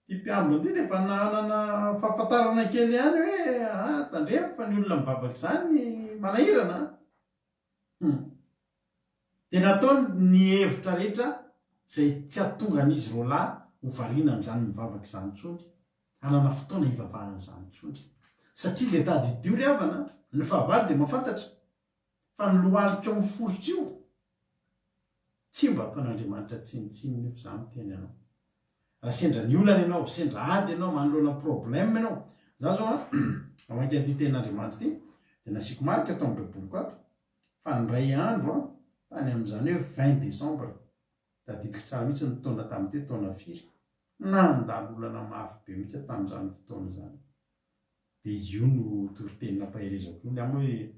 Ty mpiambina ty dia efa nanana fahafantarana kely ihany hoe tandremo fa ny olona mivavaka izany manahirana. Dia nataony ny hevitra rehetra izay tsy ahatonga an'izy roa lahy ho variana amin'izany mivavaka izany intsony, hanana fotoana hivavahana izany intsony. Satria dia tadidio ry havana, ny fahavalo dia mahafantatra fa ny lohalika ao miforotra io tsy mba ataon'Andriamanitra tsinitsininy io fa izany teny ianao. Raha sendra ny olana ianao, sendra ady ianao, manoloana problème ianao. Za zao amaky an'ity ten'Andriamanitra ity dia nasiako marika tao amin'ny baiboliko ato fa ny ray andro tany amin'izany hoe 20 décembre tadidiko tsara mihitsy ny taona tamin'ity taona firy, nandalo olana mafy be mihitsy tamin'izany fotoana izany. Dia io no toroteny nampaherezako io. Ny hoe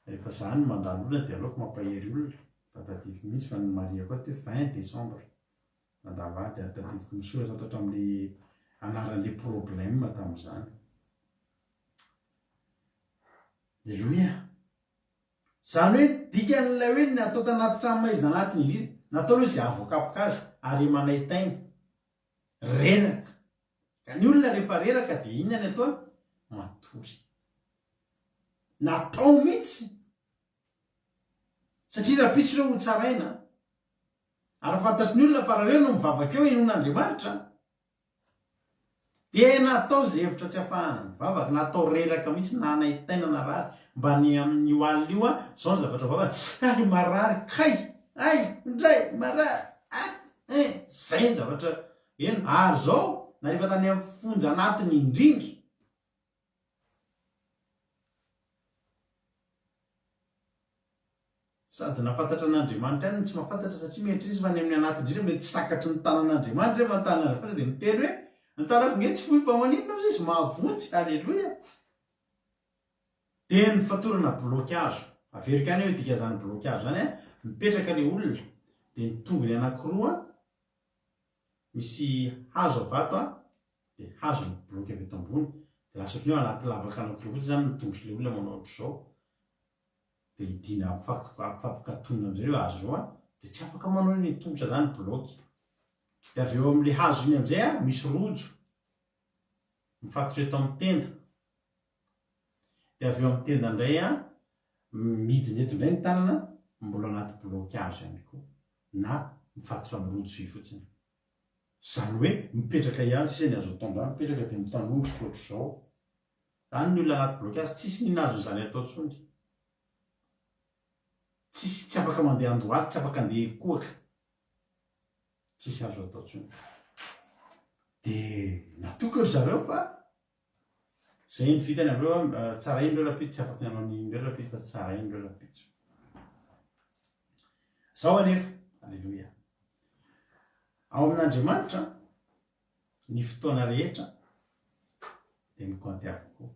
rehefa izany mandalo olona dia aleoko mampahery olona, fa tadidiko mihitsy fa ny mariako ato hoe 20 décembre mandalo ady, ary tadidiko misoratra ato hatramin'ilay anaran'ilay problème tamin'izany. Alleluia. Izany hoe dikan'ilay hoe ny atao tanaty tranomaizina anatiny indrindra, natao aloha izay avoakapoka azy ary manaytaina reraka. Ka ny olona rehefa reraka dia inona ny ataony? Matory. Natao mihitsy. Satria raha pitso ireo ho tsaraina, ary fantatry ny olona fa raha ireo no mivavaka eo inon'Andriamanitra, dia natao izay hevitra tsy hafahana mivavaka, natao reraka mihitsy na anaytaina na rary mba ny amin'ny oalina io zao ny zavatra vavaka, marary, indray marary, zay ny zavatra eno. Ary zao na rehefa tany amin'ny fonja anatiny indrindra sady nafantatra an'andriamanitra any tsy mahafantatra satria mihatra izy fa ny amin'ny anatindrira mety tsy takatry ny tanan'andriamanitra rehefa tanana fa dia miteny hoe ny tanako nge tsy fohy fa maninona azy izy mahavontsy. Alleloia. dia ny fatorana blokazo averika any hoe dika zany blokazo zany a mipetraka le olona dia ny tongony anankiroa misy hazo avato a dia hazo ny bloky avy eto ambony dia lasotny eo anaty lavaka anankiroa fotsy zany mitongotry le olona manao ohatr'izao dia idina afampikatonina am'zareo hazo zao a dia tsy afaka manao ny tongotra zany bloky. dia avy eo am'le hazo iny am'izay a misy rojo mifatotra eto amin'ny tenda. dia avy eo amin'ny tenda indray a midiny eto indray ny tanana mbola anaty blokazo ihany koa na mifatotra amin'ny rojo i fotsiny. Zany hoe mipetraka ihany sisa ny azo ataondra mipetraka dia mitanongotro ohatr'izao. Zany ny olona anaty blokazo tsisy ninazo zany atao tsony. Tsy afaka mandeha andohaly, tsy afaka andeha koaka, tsisy azo atao tsony. dia natoka ry zareo fa zay ny vitany avreo tsara iny reo rapitso, tsy afaka nanao nindreo rapitso fa tsara iny reo rapitso. Zao anefa, alleloia, ao amin'Andriamanitra ny fotoana rehetra dia mikoanty avokoa.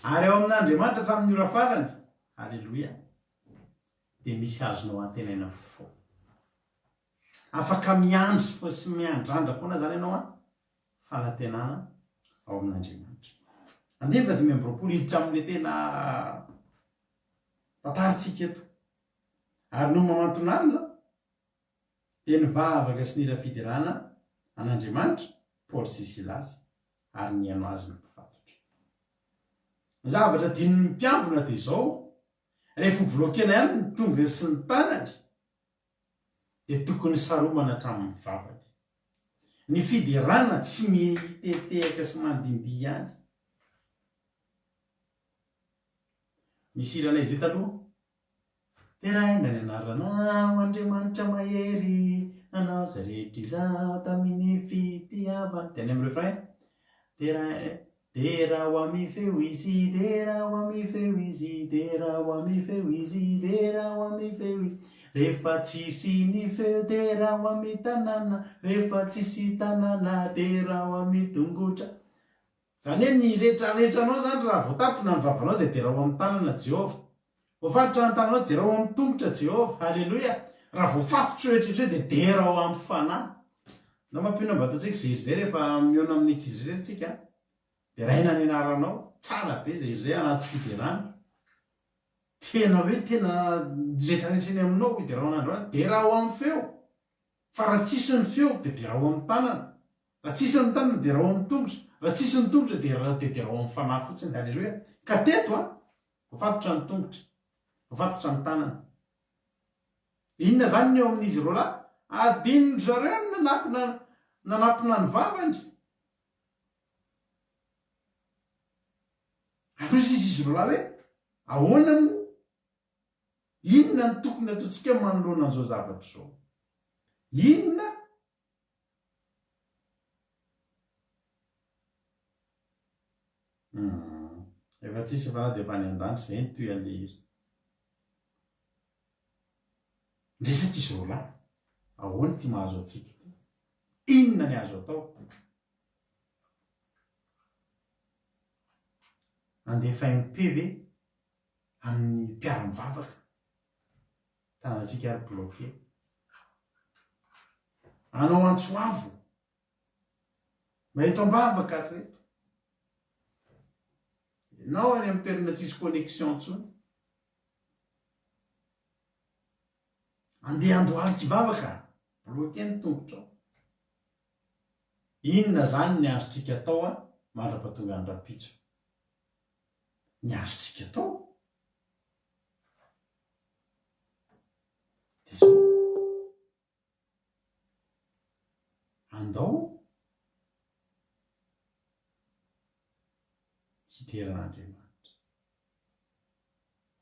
Ary ao amin'Andriamanitra hatramin'ny ora farany, alleloia, dia misy azonao antenaina fo. Afaka miandry fo sy miandrandra foana zany ianao a fanantenana ao amin'Andriamanitra. Andiny 5 hiditra amin'le tena tantarintsika eto. Ary no mamantonalina dia nivavaka sy nira fiderana an'Andriamanitra Paoly sy Silasy ary niano azy ny mpifatotra. Zavatra dininy mpiambona dia izao, rehefa blokena ihany ny tongony sy ny tanany dia tokony saromana hatramin'ny mivavaka. Ny fiderana tsy mitetehaka sy mandindy ihany. Misy irana izay taloha, teraina ny anaranao Andriamanitra mahery, nanao zay rehetra izaho tamin'ny fitiavana. Dia any amin'ny refrain, dera ho ami feo izy, dera ho ami feo izy, dera ho ami feo izy, dera ho ami feo izy. Rehefa tsisy ny feo dera ho ami tanàna, rehefa tsisy tanàna dera ho ami tongotra. Zany hoe ny rehetrarehetranao zany raha voatapona ny vavanao dia dera ho amin'ny tanàna Jehovah. Voafatotra ny tanànao dera ho amin'ny tongotra Jehovah. Halleloia. Raha voafatotra rehetrarehetra dia dera ho amin'ny fanahy. Na mampinambatontsika zay izay rehefa miona amin'ny ankizy rehetratsika dia raina ny anaranao tsara be zay izay anaty fiderana. Tena hoe tena rehetrarehetrany aminao hiderana dera ho amin'ny feo. Fa raha tsisy ny feo dia dera ho amin'ny tanana. Raha tsisy ny tanana dera ho amin'ny tongotra. Raha tsisy ny tongotra dia dera ho amin'ny fanahy fotsiny. Halleloia. Ka teto a voafatotra ny tongotra, voafatotra ny tanana. Inona zany ny eo amin'izy roa lahy? Adininy zareo nanampina ny vavany. Aloha izy roa lahy hoe ahoana mo? Inona ny tokony ataontsika manoloana an'izao zavatra izao? Inona? Efa tsisy fa na dia efa ny an-danitra izay ny toy an'le izy. Resaka izy roa lahy, ahoana ty mahazo antsika ty? Inona ny azo atao? Andefa MP ve amin'ny mpiara-mivavaka tanàntsika ary bloqué. Anao antsoavo mahita am-bavaka ary reto. Nao any amin'ny toerana tsisy connexion intsony. Andeha andohalika hivavaka, bloqué ny tongotrao. Inona zany ny azotsika atao a mandra-pahatonga ny rapitso? Ny azotsika atao dia zao: andao hideran'Andriamanitra.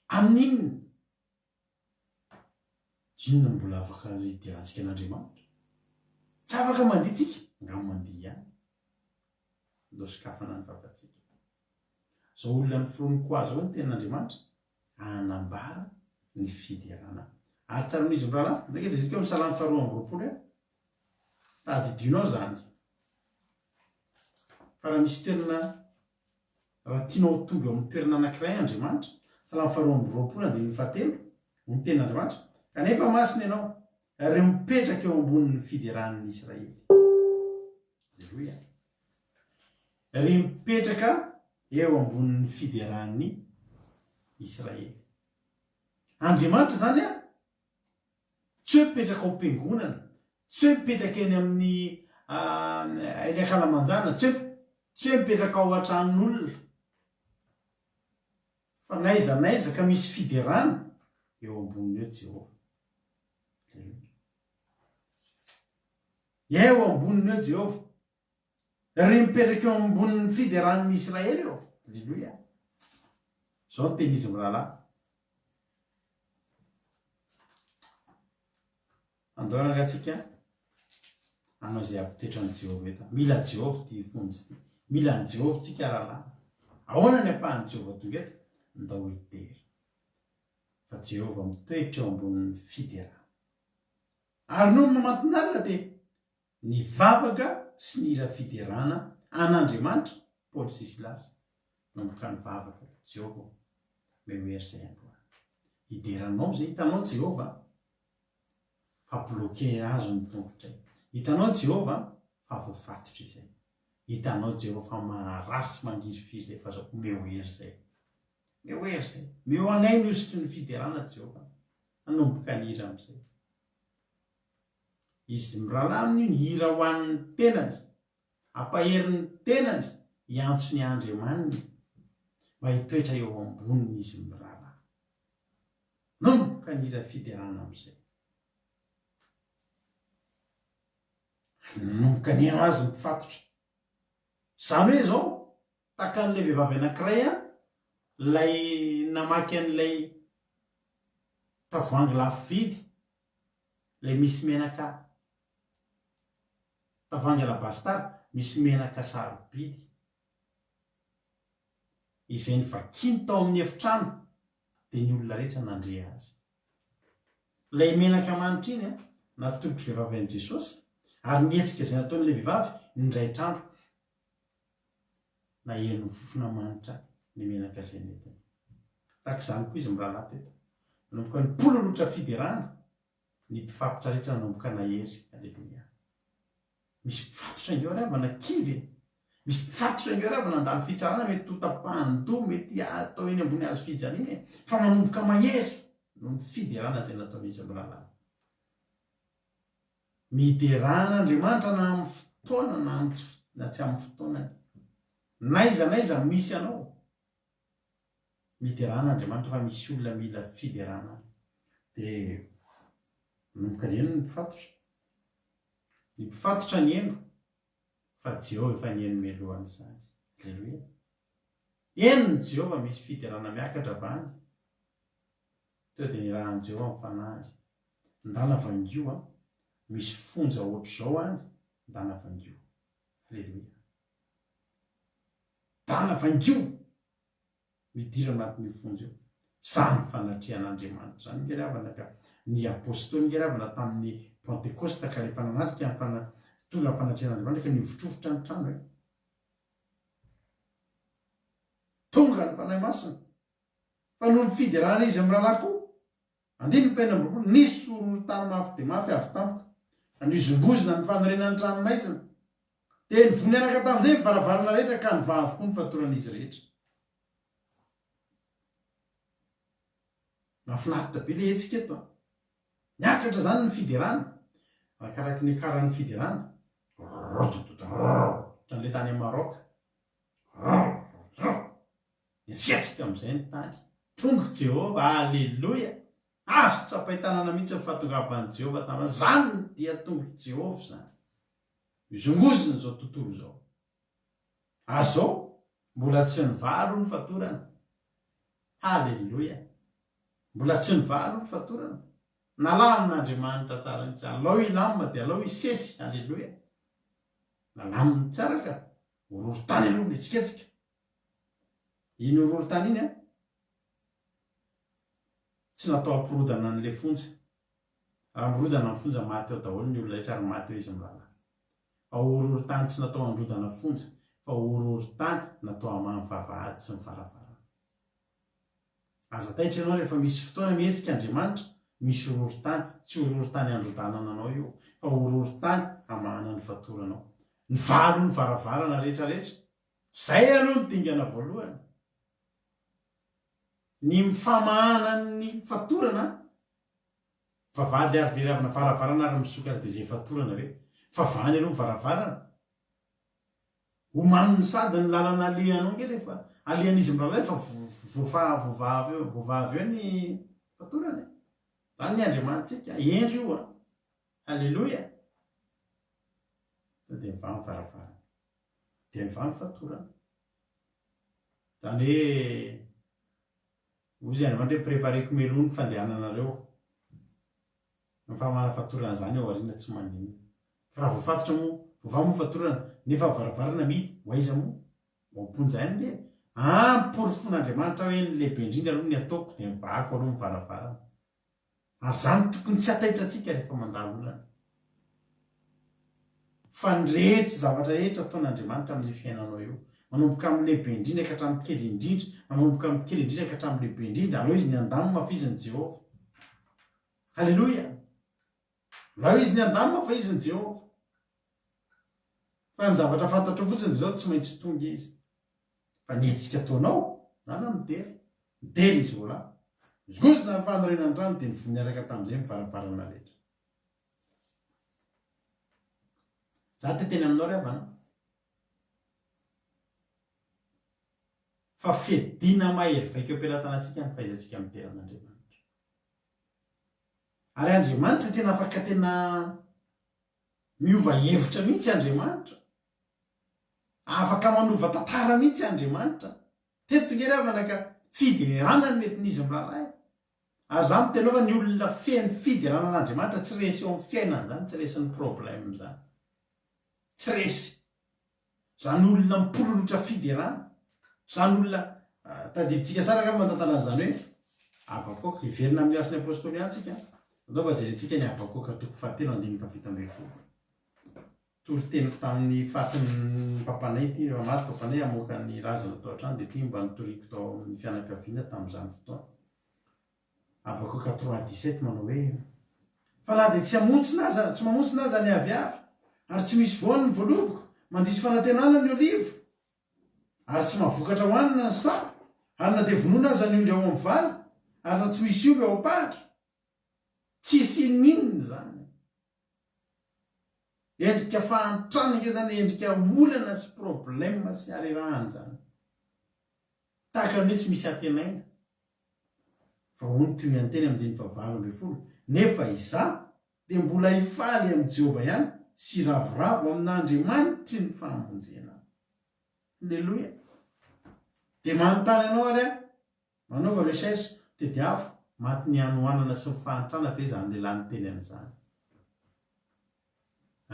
Amin'inona? Inona mbola afaka hiderantsika an'Andriamanitra? Tsy afaka mandiha tsika? Nga mandiha ihany. Ndo sikafana ny vavantsika. Zao olona ny foroniko azy ao ny tenin'Andriamanitra, anambara ny fiderana. Ary tsara n'izy mrahalahy ndraiky zazika misalamy faharoa amby roapolo tadidinao zany fa raha misy toerana raha tianao tonga amin'ny toerana anankiray Andriamanitra salamy faharoa amby roapolo dia mifatelo ny tenin'Andriamanitra kanefa masina ianao ary mipetraka eo ambonin'ny fideran'ny Israely. Alleluia. Ry mipetraka eo ambonin'ny fideran'ny Israely. Andriamanitra zany tsy hoe mipetraka ao am-piangonana, tsy hoe mipetraka eny amin'ny eny ankalamanjana, tsy hoe mipetraka ao an-tranon'olona, fa naiza ka misy fiderana eo amboniny eo Jehova. Eo amboniny eo Jehova. Ry mipetraka eo ambonin'ny fideran'ny Israely eo. Alleluia. Zao ny teny izy mirahalahy. Andao rangatsika anao zay avitretran'ny Jehova eto. Mila Jehova ty fonjy ty. Mila ny Jehova tsika rahalahy. Ahoana ny ampahan'ny Jehova tonga eto? Ndao hitery. Fa Jehova mitoetra eo ambonin'ny fiderana. Ary noho ny mamantin'alina dia ny vavaka sy ny hira fiderana an'Andriamanitra Paoly sy Silasy nomboka ny vavaka Jehova mehoery zay androany. Hideranao zay hitanao Jehova fa bloqué azo ny tongotray. Hitanao Jehova fa voafatotra izay. Hitanao Jehova fa maharasy mangirify zay fa zao mehoery zay. Mehoery zay. Meo anay nositry ny fiderana Jehova nanomboka ny hira amin'izay. Izy mirahalahy amin'ny ny hira ho an'ny tenany, ampaherin'ny tenany, hiantso ny Andriamaniny mba hitoetra eo amboniny izy mirahalahy. Nomboka ny hira fiderana amin'izay. Nomboka ny eno azy mifatotra. Zany hoe zao, taka an'ilay vehivavy anankiray lay namaky an'ilay tavoahangy lafo vidy, lay misy menaka tavoahangy alabastara, misy menaka sarobidy. Izay ny vakiny tao amin'ny efitrano dia ny olona rehetra nandre azy. Lay menaka manitra iny natolotry vehivavy an'i Jesosy, ary nietsika izay nataon'ilay vehivavy nindray trano. Na eno fofona manitra ny menaka izay netiny. Tahaka izany koa izy mirahalahy teto. Nanomboka ny pololotra fiderana, ny mpifatotra rehetra nanomboka nahery. Alleluia. Misy mpifatotra ingeo ravana kivy. Misy mpifatotra ingeo ravana andalo fitsarana, mety totapahando, mety atao eny ambony hazo fijaliana. Fa manomboka mahery no ny fiderana izay nataon'izy mirahalahy. Miderana Andriamanitra na amin'ny fotoana na tsy amin'ny fotoanany. Naiza misy anao. Miderana Andriamanitra fa misy olona mila fiderana. Dia nomboka ny eno ny mpifatotra. Ny mpifatotra ny eno fa Jehova efa ny eno melohany izany. Alleluia. Eno ny Jehova misy fiderana miakatra vany. Teo dia rahan'i Jehova mifanahy. Ndana vangio misy fonja ohatr'izao any, ndana vangio. Alleluia. Ndana vangio midira anatin'ny fonja io. Zany fanatrian'Andriamanitra zany ngeravana ka ny apôstôly ngeravana tamin'ny Pentecoste ka rehefa nanatrika tonga ny fanatrian'Andriamanitra ka nivotrofotra ny trano. Tonga ny fanahy masina. Fa noho ny fiderana izy amin'ny rahalahy koa. Andiny ny penina ambroapolo, nisy horohorontany mafy dia mafy avy tampoka. Nizombozina ny fanorenan'ny tranomaizina. Dia nivonianaka tamin'izay varavarana rehetra ka nivaha avokoa ny fatoran'izy rehetra. Mahafinaritra be ilay hetsika eto. Niakatra zany ny fiderana. Arakaraky ny akaran'ny fiderana. Ohatran'ilay tany amin'ny Maroc. Hetsiketsika amin'izay ny tany. Tonga Jehova, alleluia. Azo tsapay tanàna mihitsy ny fahatongavan'i Jehova tamin'izany. Zany dia tonga Jehova zany. Mizongozina izao tontolo izao. Azao mbola tsy nivalo ny fatorana. Alleluia. Mbola tsy nivalo ny fatorana. Nalamin'Andriamanitra tsara ny tsara. Alao ilamina dia alao isesy. Alleluia. Nalaminy tsara ka. Horohorontany aloha ny etsiketsika. Iny horohorontany iny tsy natao ampirodana n'le fonja. Raha mirodana ny fonja maty eo daholo ny olona rehetra ary maty eo izy mirahalahy. Fa orohoro-tany tsy natao androdana fonja, fa orohoro-tany natao amamy vavahady sy mivaravara. Aza taitra ianao rehefa misy fotoana mihetsika Andriamanitra, misy orohoro-tany, tsy orohoro-tany androdanana anao io, fa orohoro-tany amahana ny fatoranao. Ny valo ny varavarana rehetrarehetra, zay aloha ny dingana voalohany. Ny mifamahana ny fatorana, vavahady ary veravana varavarana ary misokatra dia zay fatorana ve? Favany aloha varavarana. Omaniny sady ny lalana alehanao nge rehefa alehan'izy miralay fa voavavy eo ny fatorana. Zany ny Andriamanitsika, endry io a. Halleloia. Dia mivamy varavarana. Dia mivamy fatorana. Zany hoe ozy Andriamanitra hoe prépareko melony fandehananareo. Ny famahana fatorana zany ao aoriana tsy manino. Raha voafatotra moa, voavamy fatorana, nefa varavarana midy, hoaiza moa? Mamponja ihany ve? Amporofon'Andriamanitra hoe ny lehibe indrindra aloha ny ataoko dia mivahako aloha ny varavarana. Ary zany tokony tsy hataitra antsika rehefa mandalo olana. Fa ny rehetra zavatra rehetra ataon'Andriamanitra amin'ny fiainanao eo. Manomboka amin'ny lehibe indrindra ka hatramin'ny kely indrindra, manomboka amin'ny kely indrindra ka hatramin'ny lehibe indrindra, aleo izy ny andamo mafiziny Jehova. Halleloia. Aleo izy ny andamo mafiziny Jehova. Fa ny zavatra fantatro fotsiny zao tsy maintsy tonga izy. Fa ny etsika ataonao, zany midera. Midera izy ho lahy. Izy kosa ny fanorenana an-drano dia nivony araka tamin'izay mivaravarana rehetra. Za teteny aminao ry havana. Fa fedina mahery vaika eo am-pelatanantsika ny fahaizantsika midera an'Andriamanitra. Ary Andriamanitra tena afaka tena miova hevitra mihitsy Andriamanitra. Afaka manova tantara mihitsy Andriamanitra. Teto nge ry havana ka fiderana ny metin'izy mirahalahy. Ary zany tena hoe ny olona feno fiderana an'Andriamanitra tsy resy eo amin'ny fiainana zany, tsy resy ny problème zany. Tsy resy. Zany olona mipololotra fiderana. Zany olona tadiditsika tsara ka mandantana zany hoe Habakoka iverina amin'ny asiny apôstôly antsika. Andao fa jerentsika ny Habakoka toko fahatelo andininy fafito ambin'ny folo. Toriteny tamin'ny fatin'ny papanay ty maty papanay amoaka ny razana tao an-trano dia ty mba nitoriko tao amin'ny fianakaviana tamin'izany fotoana. Habakoka 3:17 manao hoe fa na dia tsy mamontsy naza ny aviavy ary tsy misy voany ny voaloboko mandisy fanantenana ny olivo ary tsy mahavokatra hoanina ny sapa ary na dia vonoina aza ny ondry ao amin'ny vala ary na tsy misy ovy ao am-pahatra tsisy ninona zany. Endrika fahantrana nge zany, endrika olana sy problème sy arerahana zany. Tahaka ny hoe tsy misy antenaina. Fa hono toy ny teny amin'ny 9:20. Nefa izaho dia mbola hifaly amin'ny Jehova ihany sy ravoravo amin'Andriamanitry ny fahamonjena. Halleloia. Dia manontany ianao ary manaova recherche tediavo maty ny hanohanana sy ny fahantrana ve zany lehilahy niteny an'izany.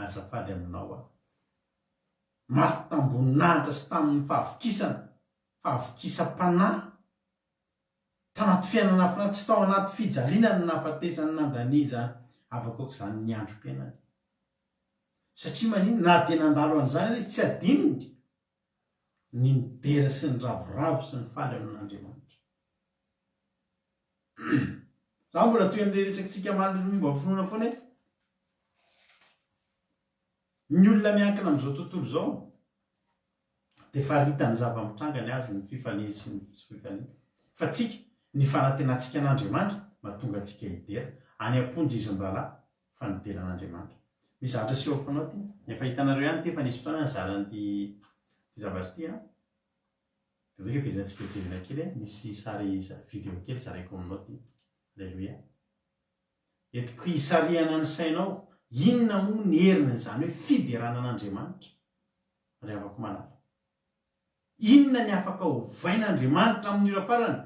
Azafady aminao aho. Maty tamboninahitra sy tamin'ny fahavokisam-panahy. Tanaty fiainana hafinaritra, tsy tao anaty fijaliana ny nahafatesany nandania zany. Habakoka zany ny androm-piainany. Satria manino na dia nandalo an'izany izy tsy adinony ny midera sy ny ravoravo sy ny faly amin'Andriamanitra. Zaho mbola toy an'ilay resakitsika momba finoana foana hoe ny olona miankina amin'izao tontolo izao dia faritany zava-mitranga azy ny fifaliana sy ny fifaliana. Fa tsika ny fanantenantsika an'Andriamanitra mahatonga antsika hidera any am-ponjy izy mirahalahy fa nidera an'Andriamanitra. Mizatra sy eo fanao ty efa hitanareo ihany ty efa nisy fotoana nyzaran'ity zavatra ty dia zao velantsika jerena kely misy sary video kely zaraiko aminao ty. Alleluia. Etiko hisariana ny sainao inona moa ny herina izany hoe fiderana an'Andriamanitra. Ry havako malala. Inona ny afaka hovain'Andriamanitra amin'ny ora farany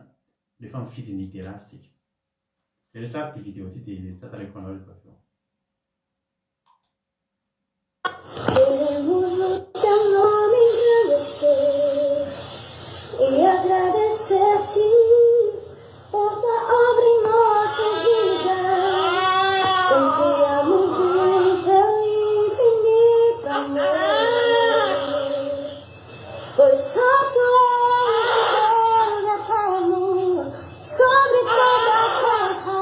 rehefa mifidy ny hidera azy tsika. Jereo tsara ty video ty dia tantaraiko anao rehefa avy eo. Queremos o teu nome engrandecer e agradecer-te por tua obra em nós. santo é eterno sobre toda a terra.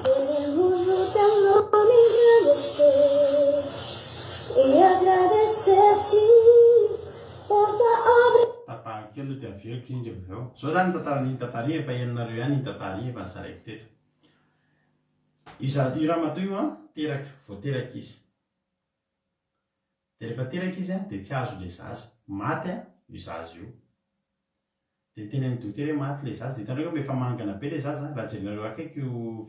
Queremos o teu nome engrandecer e agradecer-te por tua obra. Tapahakely dia aveoko indra avy eo. Zao zany tantaran'iny tantara efa enonareo ihany iny tantara iny efa nysaraiko teto. Io ramatoa io teraka, voateraka izy. Dia rehefa teraka izy dia tsy azo le zaza. Maty io zaza io. Dia teny amin'ny dokotera hoe maty le zaza. Dia hitanareo hoe efa mangana be le zaza. Raha jerenareo akaiky io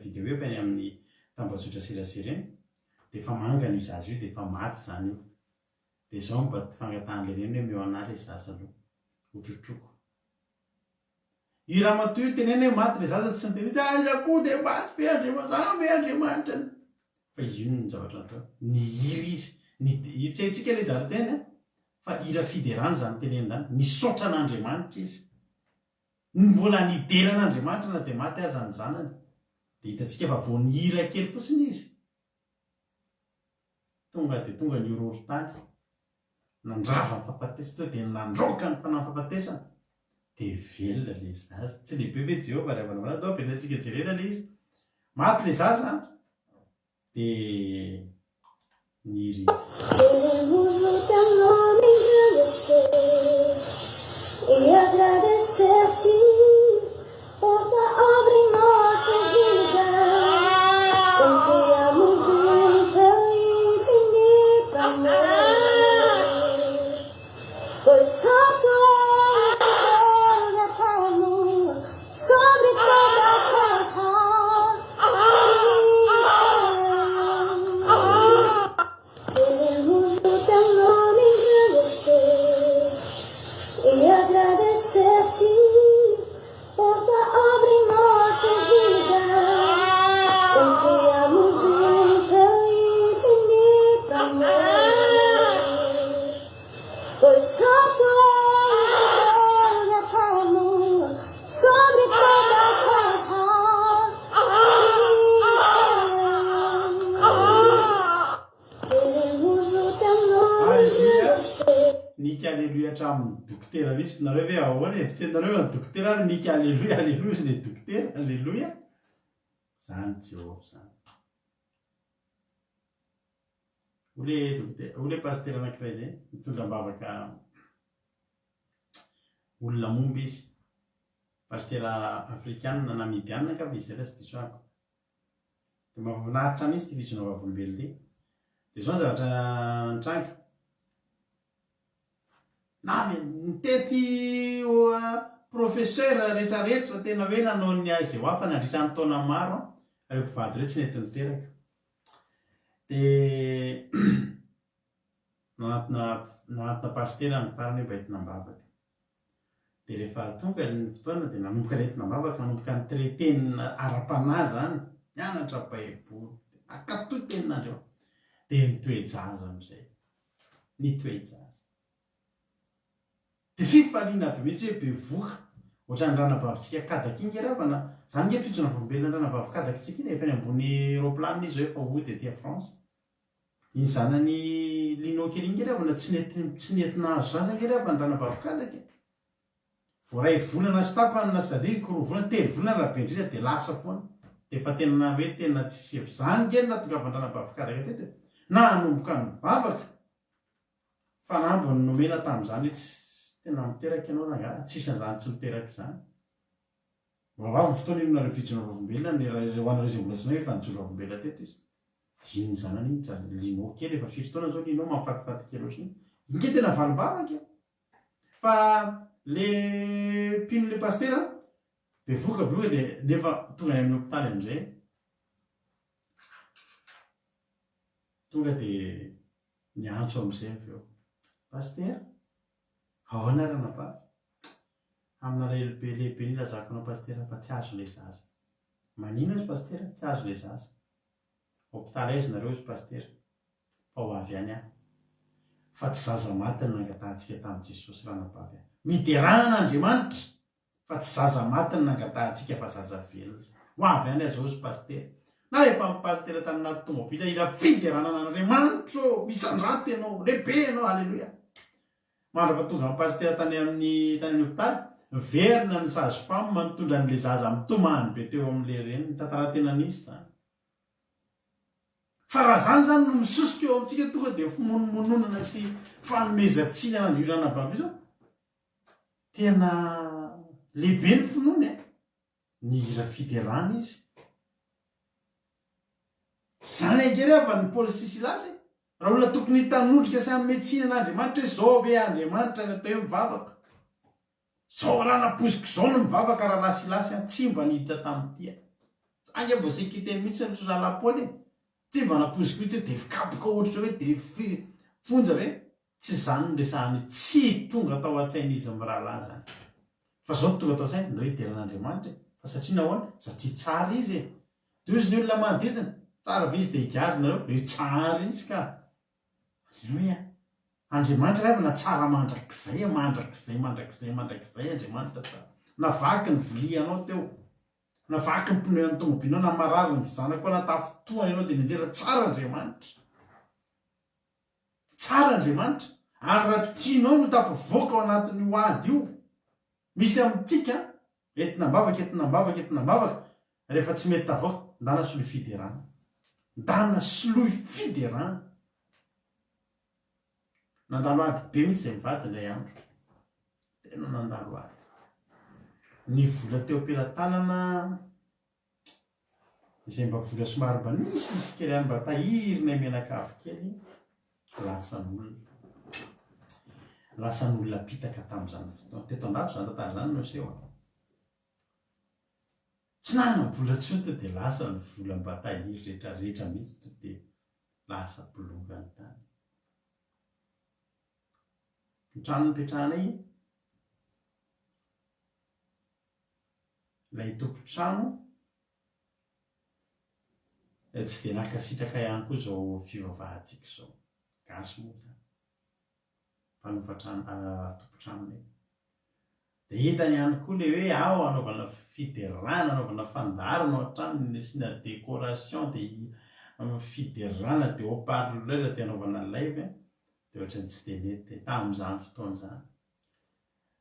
vidéo efa any amin'ny tambazotra serasera eny. Dia efa mangana io zaza io dia efa maty zany io. Dia izao mba fangatan'le reny hoe meo anahy le zaza aloha. Otrotroko. Io ramatoa io teneny hoe maty le zaza tsy niteny hoe aiza koa dia maty fe Andriamanitra. Fa izy io ny zavatra natao. Ny hira izy. Tsy haintsika ilay zavatra teny fa hira fiderana zany teneny zany. Nisaotra an'Andriamanitra izy. Mbola nidera an'Andriamanitra na dia maty aza ny zanany. Dia hitantsika fa vao ny hira kely fotsiny izy. Tonga dia tonga ny horohorontany. Nandrava ny fahafatesana teo dia nandroaka ny fanahy fahafatesana. Dia velona le zaza. Tsy lehibe hoe Jehovah ray amanao atao velantsika jerena le izy. Maty le zaza dia ny hira izy. Queremos o teu nome engrandecer e agradecer-te por tua obra em nossas vidas. Confiamos em teu infinito amor, pois santo é eterno sobre toda a terra. Queremos o teu nome engrandecer e agradecer-te por tua obra em nossas vidas. Confiamos em teu infinito amor, pois santo é eterno sobre toda a terra. Queremos o teu nome engrandecer. Nika aleluia hatramin'ny dokotera misy. Nareo hoe ahoana e? Tsy nareo ny dokotera ary nika aleluia sy le dokotera aleluia. Zany Jehovah zany. Ole pasteur anankiray izay mitondra mbavaka olona momba izy. Pasteur afrikanina namibianina ka izy raha tsy diso ako. Dia mahafinaritra an'izy ity fijona vavolombelona ity. Dia izao ny zavatra nitranga. Na mitety professeur rehetrarehetra tena hoe nanao ny izay ho afa nandritra ny taona maro ireo mpivady ireo tsy nety niteraka. Dia nanatina pastera ny farany mba entina mbavaka. Dia rehefa tonga ny fotoana dia nanomboka nentina mbavaka, nanomboka ny traiteny ara-panahy zany, mianatra baiboly, akatoy tenin'andreo. Dia nitoejaza amin'izay. Nitoejaza. Dia fifaliana be mihitsy hoe be voka. Ohatran'ny ranabavitsika kadaka iny keravana. Zany nge fitsona volombelona ranabavy kadaka tsika iny efa ny ambony roplanina izy efa hody etỳ France. Iny zanany linao kely iny keravana tsy nety nahazo zaza keravana ranabavy kadaka. Voaray volana sy tapany na tsy dadiny koroa volana, telo volana raha be indrindra dia lasa foana. Dia efa tena hoe tena tsy sefo zany kely natongavany ranabavy kadaka teto. Na hanomboka ny vavaka fa nambo ny nomena tamin'izany hoe tena miteraka ianao raha tsisy an'izany tsy miteraka izany. Vavavy fotoana ino nareo fijona vavombelona ny ho anareo izay mbola tsy nahay efa nijoro vavombelona teto izy. Iny zanany iny linao kely efa fifotoana zao linao mamifatifaty kely ohatriny. Inge tena valimbavaka. Fa le mpino le pastera be voka be hoe dia nefa tonga any amin'ny hopitaly amin'izay. Tonga dia niantso amin'izay avy eo. Pastera, ahoana ranabavy? Amina lehibe ny lazakonao pastera fa tsy azo le zaza. Manina izy pastera? Tsy azo le zaza. Hopitaly aiza nareo izy pastera? Fa ho avy any aho. Fa tsy zaza maty ny nangatantsika tamin'i Jesosy ranabavy. Miderana n'Andriamanitra fa tsy zaza maty ny nangatantsika fa zaza velona. Ho avy any aza izy pastera. na rehefa mipasitera tany anaty tomobila ila fideranan'andriamanitro misandraty ianao lehibe ianao alleloia mandrapa tonga mipasitera tany amin'ny hopitaly verina ny sazy famy manotondra n'le zaza mitomany be teo amin'le reny ny tantarantena nisy zany fa raha zany zany no misosika eo amintsika tonga dia fimonomononana sy fanomezantsina io zany abavy zao tena lehibe ny finoany ny hira fiderana izy zany akereva ny Paoly sy Silasy raha olona tokony hitanondrika sy ametsina an'Andriamanitra hoe zao ve Andriamanitra ny atao hoe mivavaka zao raha napoziko zao no mivavaka raha laha Silasy tsy mba niditra tamin'ity any vo zay kiteny mihitsy ny raha Paoly tsy mba napoziko mihitsy de fikapoka ohatra hoe de fonja hoe tsy zany no resahany tsy tonga tao an-tsaina izy amin'ny rahalahy zany fa zao tonga tao an-tsaina ndao hideran'Andriamanitra fa satria nahoana satria tsara izy de izy ny olona manodidina tsara ve izy de higarina reo tsara izy ka alleluia Andriamanitra rehefa na tsara mandrakizay Andriamanitra tsara navaky ny vilianao teo navaky ny pneu ny tomobilinao na marary ny zanako natafotoana ianao de nianjera tsara Andriamanitra ary raha tianao no tafavoaka ao anatin'ny hoady io misy amintsika entinambavaka rehefa tsy mety tavoaka ndana soloy fiderana nandalo ady be mihitsy zay mivady ilay andro tena nandalo ady ny vola teo ampelantanana izay mba vola somary mba nisy kely any mba tahirina menakavy kely lasan'olona pitaka tamin'izany fotoana teto andafo zany tantara zany no seho tsy nanambola tsonto de lasa ny vola mba tahiry rehetrarehetra mihitsy to de lasa bolongany tany trano nipetrahanay ilay tompotrano tsy de nakasitraka ihany koa zao fivavahantsika zao gasy moa zany tompontranonay de hitany ihany koa le hoe ao anaovana fiderana anaovana fandarana ao an-trano nesina décoration de fiderana de haut-parleur de anaovana live de ohatrany tsy de nety tamin'izany fotoana zany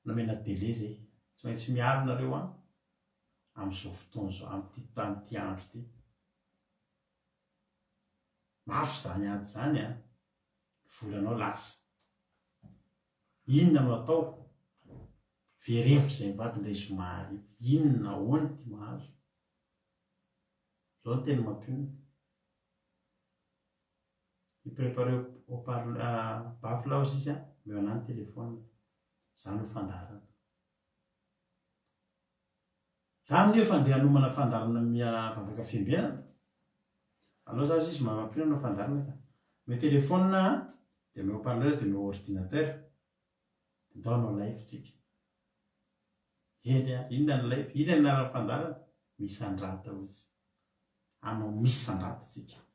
namena télé zay tsy maintsy miaro nareo amin'izao fotoana zao amin'ity andro ty mafy zany ady zany volanao lasa inona no atao verevitra zay mivady ndray somary inona ahoany ty mahazo zao ny tena mampionona hiprepareo bafilao izy meo anany telefona zany ho fandarana za amin'io fandeha hanomana fandarana miavavaka fiambenana aloha za izy mampionana no fandarana ka meo telefona de meo parleur de meo ordinateur de ndao anao live tsika eny inona ny live inona ny anarany fandarana misy andrata ho izy anao misy andrata tsika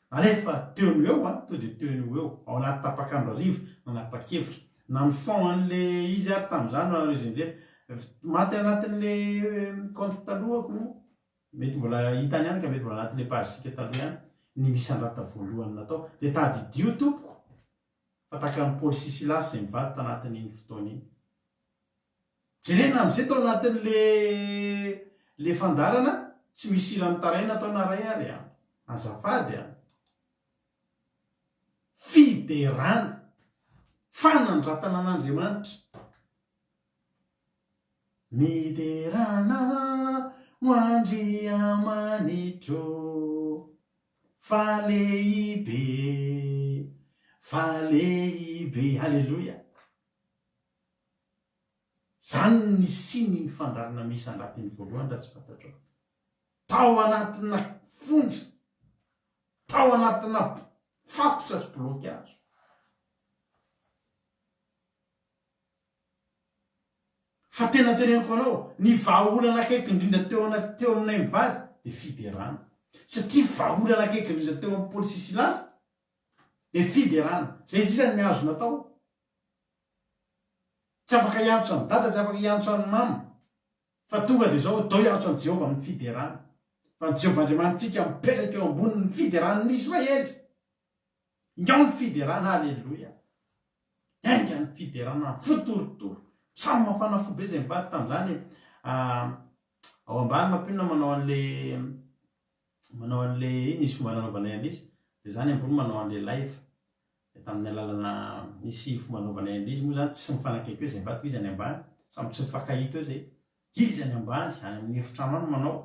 alefa teony eo to de teony eo ao anaty tapakandro arivo nanapa-kevitra na ny fond an'le izy ary tamin'izany no anarezenjely maty anatin'le compte talohako mety mbola hitany ihany ka mety mbola anatin'le pagesika taloha ihany ny misy andrata voalohany natao de tadidio tompoko fatakany Paoly sy Silasy zay mivady tanatin'iny fotoana iny jerena am'izay tao anatin'le fandarana tsy misy irany taraina atao naray ary azafady fiderana fanandratana an'Andriamanitra miderana moandriamanitro faleibe halleloia zany ny siny ny fandarana misy andatiny voalohany raha tsy fantatro tao anatina fonja tao anatina fatotra sy bloky azo fa tena teneniko anao ny vahaolana akaiky indrindra teo aminay mivady de fiderana satria vahaolana akaiky indrindra teo amin'ny Paoly sy Silasy de fiderana zay zany miazo natao tsy afaka hiantso amin'ny dada tsy afaka hiantso amin'ny mama fa tonga de zao dao hiantso amin'ny Jehovah amin'ny fiderana fa ny jehovahandriamanitsika mipetraka eo ambonin'ny fiderann'ny Israely. Ingao ny fiderana, halleloia. Ainga ny fiderana fotorotoro. Samy mafana fo be zay mibady tamin'izany. Ao ambany mampinona manao an'le nisy fomba nanaovana izy. Dia zany ambony manao an'le live. Tamin'ny alalana nisy fomba nanaovana izy moa zany tsy mifanakaiky eo zay mibady izy any ambany. Samy tsy mifankahita eo zay. Izy any ambany, any amin'ny efitrano any manao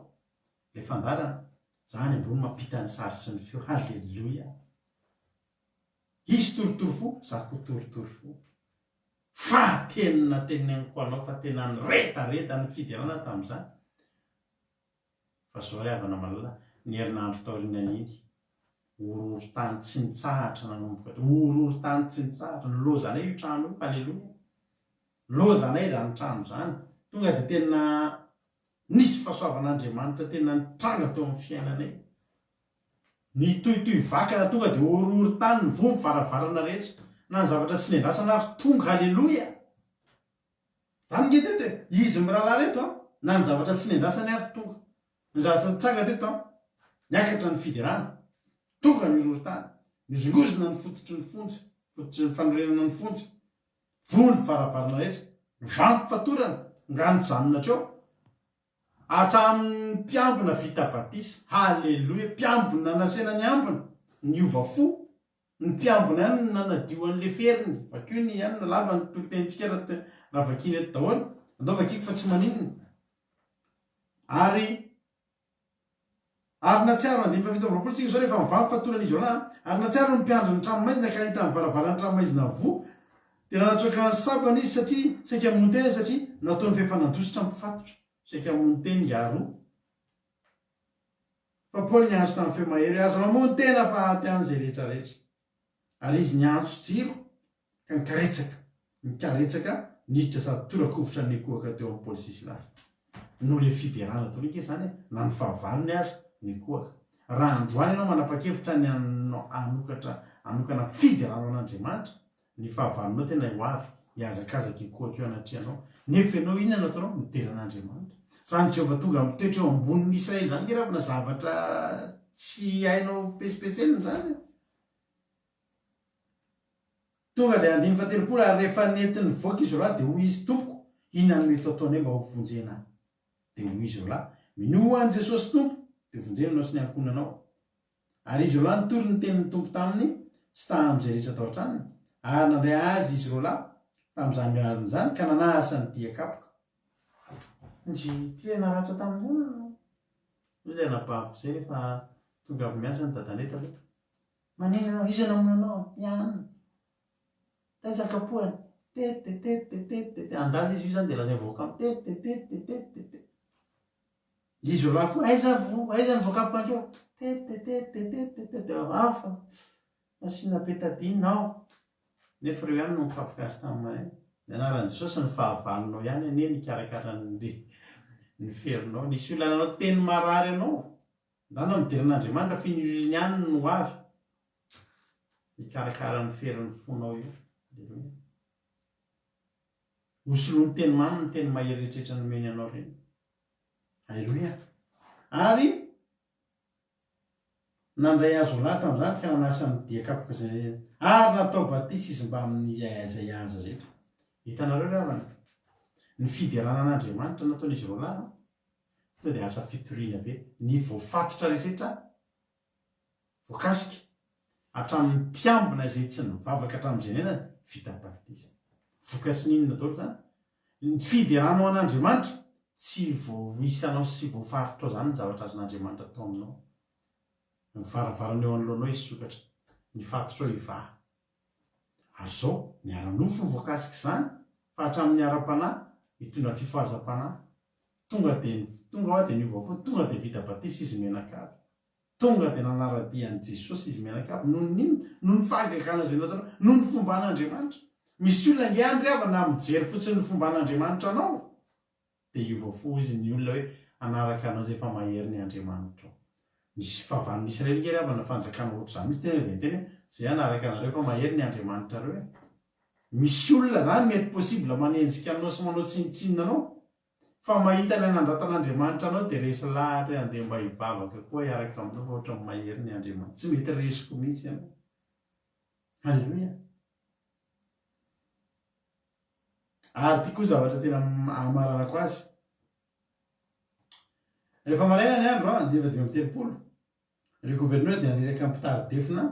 le fandarana. Zany ambony mampita ny sary sy ny feo. Halleloia. Izy torotoro fo, zako torotoro fo. Fa tenina teneniko anao fa tena ny retareta ny fiderana tamin'izany. Fa zao havana malala ny herinandro taorinan'iny. Ororo-tany tsy nitsahatra nanomboka. Ororo-tany tsy nitsahatra. Nilozanay io trano io. Halleloia. Lozanay zany trano zany. Tonga dia tena nisy fahasoavan'Andriamanitra tena nitranga teo amin'ny fiainanay. Ny tohitohy vakana tonga dia ororo-tany ny voa mivaravarana rehetra. Na ny zavatra tsy nendrasana ary tonga. Halleloia. Zany nge teto e. Izy miraharaha reto na ny zavatra tsy nendrasana ary tonga. Ny zavatra nitranga teto niakatra ny fiderana. Tonga ny ororo-tany. Nizongozona ny fototry ny fontsy. Fototry ny fanorenana ny fontsy. Voa ny varavarana rehetra. Vampy fatorana. Nga nijanona treo. Hatramin'ny mpiambina vita batisa. Halleloia. Mpiambina nasena ny ambina. Ny ova fo. Ny mpiambina ihany nanadio an'le feriny. Vakio ny ihany nalava ny tolitentsika raha vakiny eto daholo. Andao vakiko fa tsy maninona. Ary natsiaro ny 20 tsika zao rehefa mivavy fatorana izy eo. Ary natsiaro ny mpiandro ny tranomaizina ka nahita ny varavarana tranomaizina voa. Dia nanatroaka ny sabana izy satria saika hamono teny satria nataony fefanandositra mifatotra. Saika hamono teny garoa. Fa Paoly niantso tamin'ny feo mahery aza mamono tena fa tian'izay rehetra rehetra. Ary izy niantso jiro ka nikaretsaka niditra sady torakovitra ny kohaka teo amin'ny Paoly sy Silasy. No le fiderana torika zany na ny fahavalony aza ny kohaka. Raha androany ianao manapa-kevitra ny anokana fiderana an'Andriamanitra, ny fahavalonao tena ho avy hiazakazaka kohaka eo anatrianao. Nefa ianao inona nataonao nideran'Andriamanitra. Zany Jehovah tonga mitoetra eo ambonin'ny Israely zany ke raha zavatra tsy hainao pesipeselina zany. Tonga dia 130 ary rehefa nentiny voaka izy raha dia hoy izy tompoko inona no mety ataonay mba ho vonjena. Dia hoy izy raha mino an Jesosy tompo dia vonjenanao sy ny ankonanao. Ary izy raha nitory ny tenin'ny tompo taminy sy tamin'izay rehetra tao an-tranony. Ary nandray azy izy raha tamin'izany miariny zany ka nanasa ny diakapoka. Tirena ratra tamin'izany. Ilay nabavy zay rehefa tonga avy miasa ny dadaneta hoe maninona izy namonanao ihany. Taizakapoany tetetetetetete andazy izy io zany dia lazay voaka tetetetetetete. Izy raha koa aiza ny voakapoka keo tetetetetetete afa masina petadinao. Nefa ireo ihany no mifapikasy tamin'ny maray. Ny anaran'i Jesosy ny fahavalonao ihany anie nikarakara ny ferinao. Nisy olona nanao teny marary ianao. Ndana midiran'Andriamanitra finiriny ihany no avy. Nikarakara ny ferin'ny fonao io. Osolo ny teny mamy ny teny mahery rehetrarehetra nomeny anao reny. Halleluia. Ary nandray azo lahy tamin'izany ka nanasa ny diakapoka zay. Ary natao batisa izy mba amin'ny izay aza rehetra. Hitanareo ravana. Ny fiderana an'Andriamanitra nataon'izy ireo lahy. Tonga dia asa fitoriana be. Ny voafatotra rehetrarehetra voakasika. Hatramin'ny mpiambina izay tsy nivavaka hatramin'izay nenany vita batisa. Vokatry n'inona daholo zany? Ny fideranao an'Andriamanitra tsy voisanao sy voafaritra zany ny zavatra azon'Andriamanitra atao aminao. Ny varavarana eo anoloanao izy sokatra. Ny fatotra eo ivaha. Ary zao miara-nofo ny voakasika izany fa hatramin'ny ara-panahy hitondra fifohazam-panahy. Tonga dia niova fo, tonga dia vita batisa izy menakavy. Tonga dia nanaradian'i Jesosy izy menakavy. Noho ny fahagakana izay nataonao, noho ny fomba an'Andriamanitra. Misy olona nge andry avana mijery fotsiny ny fomba an'Andriamanitra anao. Dia iova fo izy ny olona hoe anaraka anao izay fa mahery ny Andriamanitra. Nisy fahavalon'ny Israely nge avana fanjakana ohatr'izany misy tena dia teny izay anaraka anareo fa mahery ny Andriamanitra reo. Misy olona zany mety possible manenjika anao sy manao tsinitsinina anao. fa mahita ilay nandratan'andriamanitra anao dia resy lahatra hoe andeha mba hivavaka koa iaraka aminao fa ohatra mahery ny andriamanitra tsy mety resiko mihitsy ianao. Halleloia. Ary tia koa zavatra tena amaranako azy. Rehefa maraina ny andro a 9:30 ry gouverneur dia naneraka mpitandefina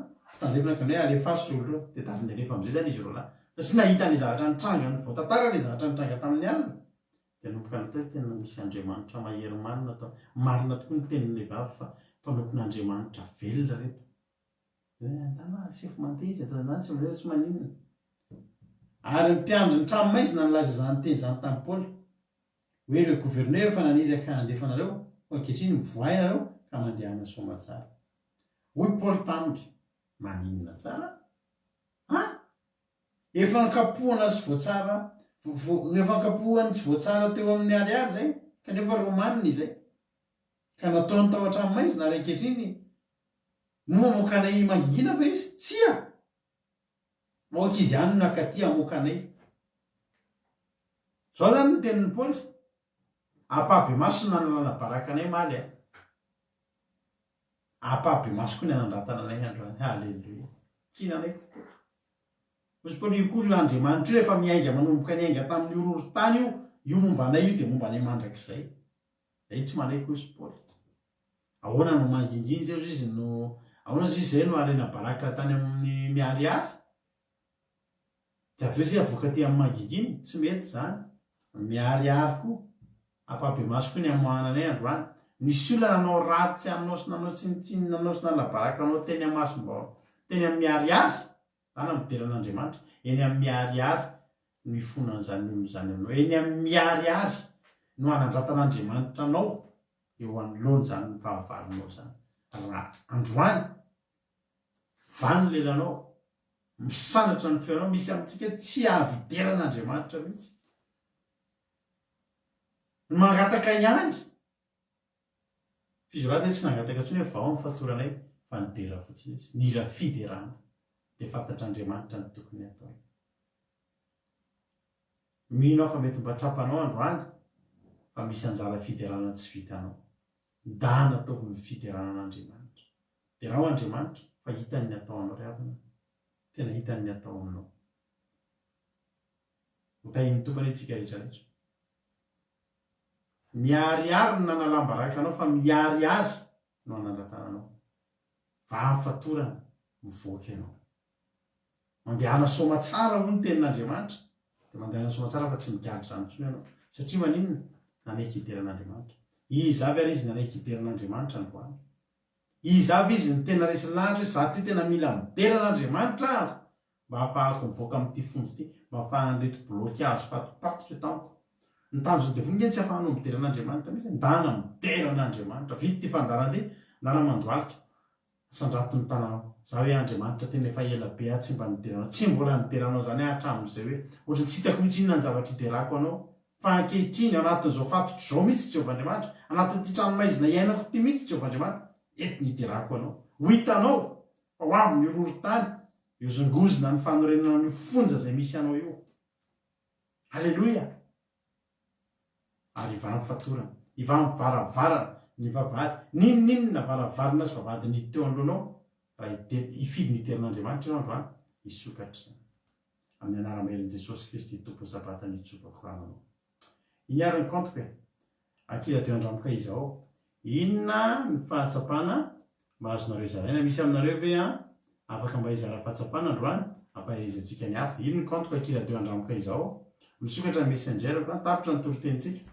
ka ny hoe alefaso ry olona dia tafy alefa am'izay zany izy roa sy nahita ny zavatra nitranga ny voatantara ny zavatra nitranga tamin'ny alina dia nomboka natao tena misy andriamanitra mahery marina atao marina tokoa ny tenin'ilay vavy fa mpanompon'andriamanitra velona reto. Andana sefo manteza tazany sy maninona. Ary ny mpiandry ny tranomaizina nilaza izany teny izany tamin'ny Paoly hoe ireo gouverneur fa naniraka andefanareo fa ankehitriny mivoainareo ka mandehana soma tsara. Hoy Paoly taminy maninona tsara? Efa nikapohana sy voatsara efa nikapohany tsy voatsara teo amin'ny ariary zay kanefa romanina izay ka nataony tao an-tranomaizina ary ankehitriny momokanay mangigina fa izy tsia maoka izy ihany nakaty amokanay. Zao zany ny tenin'ny Paoly apabe maso ny nanalana barakanay maly apabe maso koa ny anandratana anay androany. Halleluia. Tsy nanayko ozy Paoly io koa io andriamanitra io rehefa miainga manomboka ny aingana tamin'ny ororotany io momba anay io dia momba anay mandrakizay. Zay tsy manayko ozy Paoly. Ahoana no manginginy zay izy no ahoana izy izay no alena baraka tany amin'ny miariary dia avy eo zay avoaka ty amin'ny manginginy tsy mety zany. Miariary koa apabe maso koa ny amohananay androany. Nisy olona nanao ratsy aminao sy nanao tsinitsiny nanao sy nalabaraka anao teny amasom-bao teny amin'ny miariary zanyamideran'andriamanitra eny amin'ny miariary mifonan'izany olona zany aminao eny amin'ny miariary no anandratan'andriamanitra anao eo anoloany zany ny fahavarinao zany. Raha androany vany lelanao misanatra ny feonao misy amintsika tsy avideran'andriamanitra mihitsy mangataka ihany fizorata tsy nangataka ntsony hoe vao ny fatoranay fa nidera fotsiny izy nira fiderana dia fantatr'andriamanitra ny tokony atao. Mino aho fa mety mba tsapanao androany fa misy anjara fiderana tsy vitanao da nataovy ny fideranan'andriamanitra dia raha ho andriamanitra fa hitany ny atao anao ryavana tena hitany ny atao aminao hotahiny tokony itsika rehetrarehetra. Miariary no nanalambaraka anao fa miariary no anandratananao va mifatorana mivoaka ianao mandehana soma tsara ho ny tenin'andriamanitra dia mandehana soma tsara fa tsy migadry zany ntsony ianao satria maninona nanaiky hideran'andriamanitra. Izy avy ary izy nanaiky hideran'andriamanitra androany. Izy avy izy ny tena resy lahatra za ty tena mila mideran'andriamanitra mba hahafahako mivoaka amin'ity fonjy ity mba hahafahan'reto blocage fatopatotra tamiko. Ny tanjo dia voninga tsy hafahanao mideran'andriamanitra mihitsy ndana mideran'andriamanitra vity ty fandaran'ity ndana mandoalika sandrato ny tanànao za hoe andriamanitra tena efa ela be tsy mba nideranao tsy mbola nideranao zany hatramin'izay hoe ohatra tsy hitako mihitsy inona ny zavatra hiderako anao fa ankehitriny anatin'izao fatotro zao mihitsy Jehovah'andriamanitra anatin'ity tranomaizina iainako ty mihitsy Jehovah'andriamanitra ety niderako anao ho hitanao fa ho avy ny ororotany iozongozona ny fanorenana ny fonja zay misy anao io. Halleloia. Ary iva mifatorana iva mivaravarana ny vavary ninona varavarina sy vavady ny teo alohanao raha ifidy niterin'andriamanitra io androany isokatra amin'ny anara-maherin' Jesosy Kristy tompo sabata nitsovako rananao. Inyariny kantoka akila teo andramoka izao inona ny fahatsapana mba azonareo zaraina misy aminareo ve afaka mba izara fahatsapana androany ampahirizantsika ny hafa. Ino ny kantoka akila teo andramoka izao misokatra ny messenger fa tapitra ny torotenitsika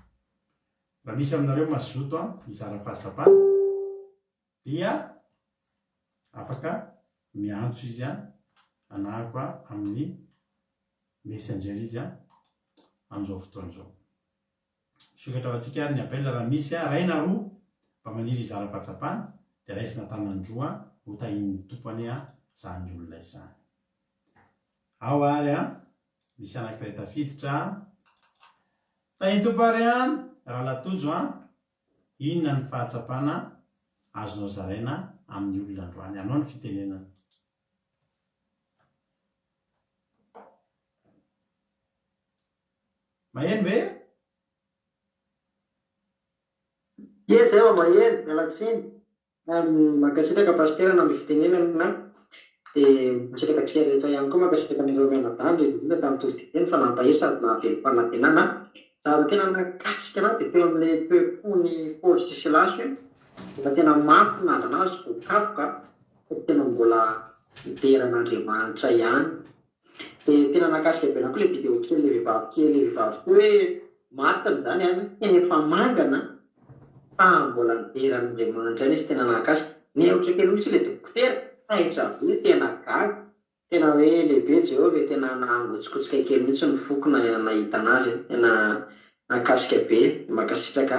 raha misy aminareo mazoto izara fahatsapana dia afaka miantso izy anahako amin'ny messenger izy amin'izao fotoan'izao. Misokatra ho antsika ary ny apela raha misy raina roa mba maniry izara fahatsapana dia raisina tanandroa ho tahin'ny tompony zany olona izany. Ao ary misy anankiray tafiditra tahiny tompo ary raha latojo inona ny fahatsapana azonao zaraina amin'ny olona androany anao ny fitenenana. Maheno ve? Ye zay va mahery mialatsiny makasitraka pasterana amin'ny fitenenana dia misitraka tsika rehetra ihany koa makasitraka amin'ireo mianadahy indrindra tamin'ny tosideny fa nampahery sady nahavelom-panantenana sady tena nakasika na dia teo amin'ilay peopony Paoly sy Silasy efa tena mafy nandrina azy voakapoka fa tena mbola iteran'Andriamanitra ihany. Dia tena nakasika be anako ilay vidéo kely ilay vehivavy koa hoe matiny zany any tena efa mangana fa mbola niteran'Andriamanitra ihany izy tena nakasika. Ny ohatra kely mihitsy ilay dokotera ahitra be tena gaga tena hoe lehibe Jehovah tena nahangotsikotsika kely mihitsy ny foko nahita anazy tena nakasika be makasitraka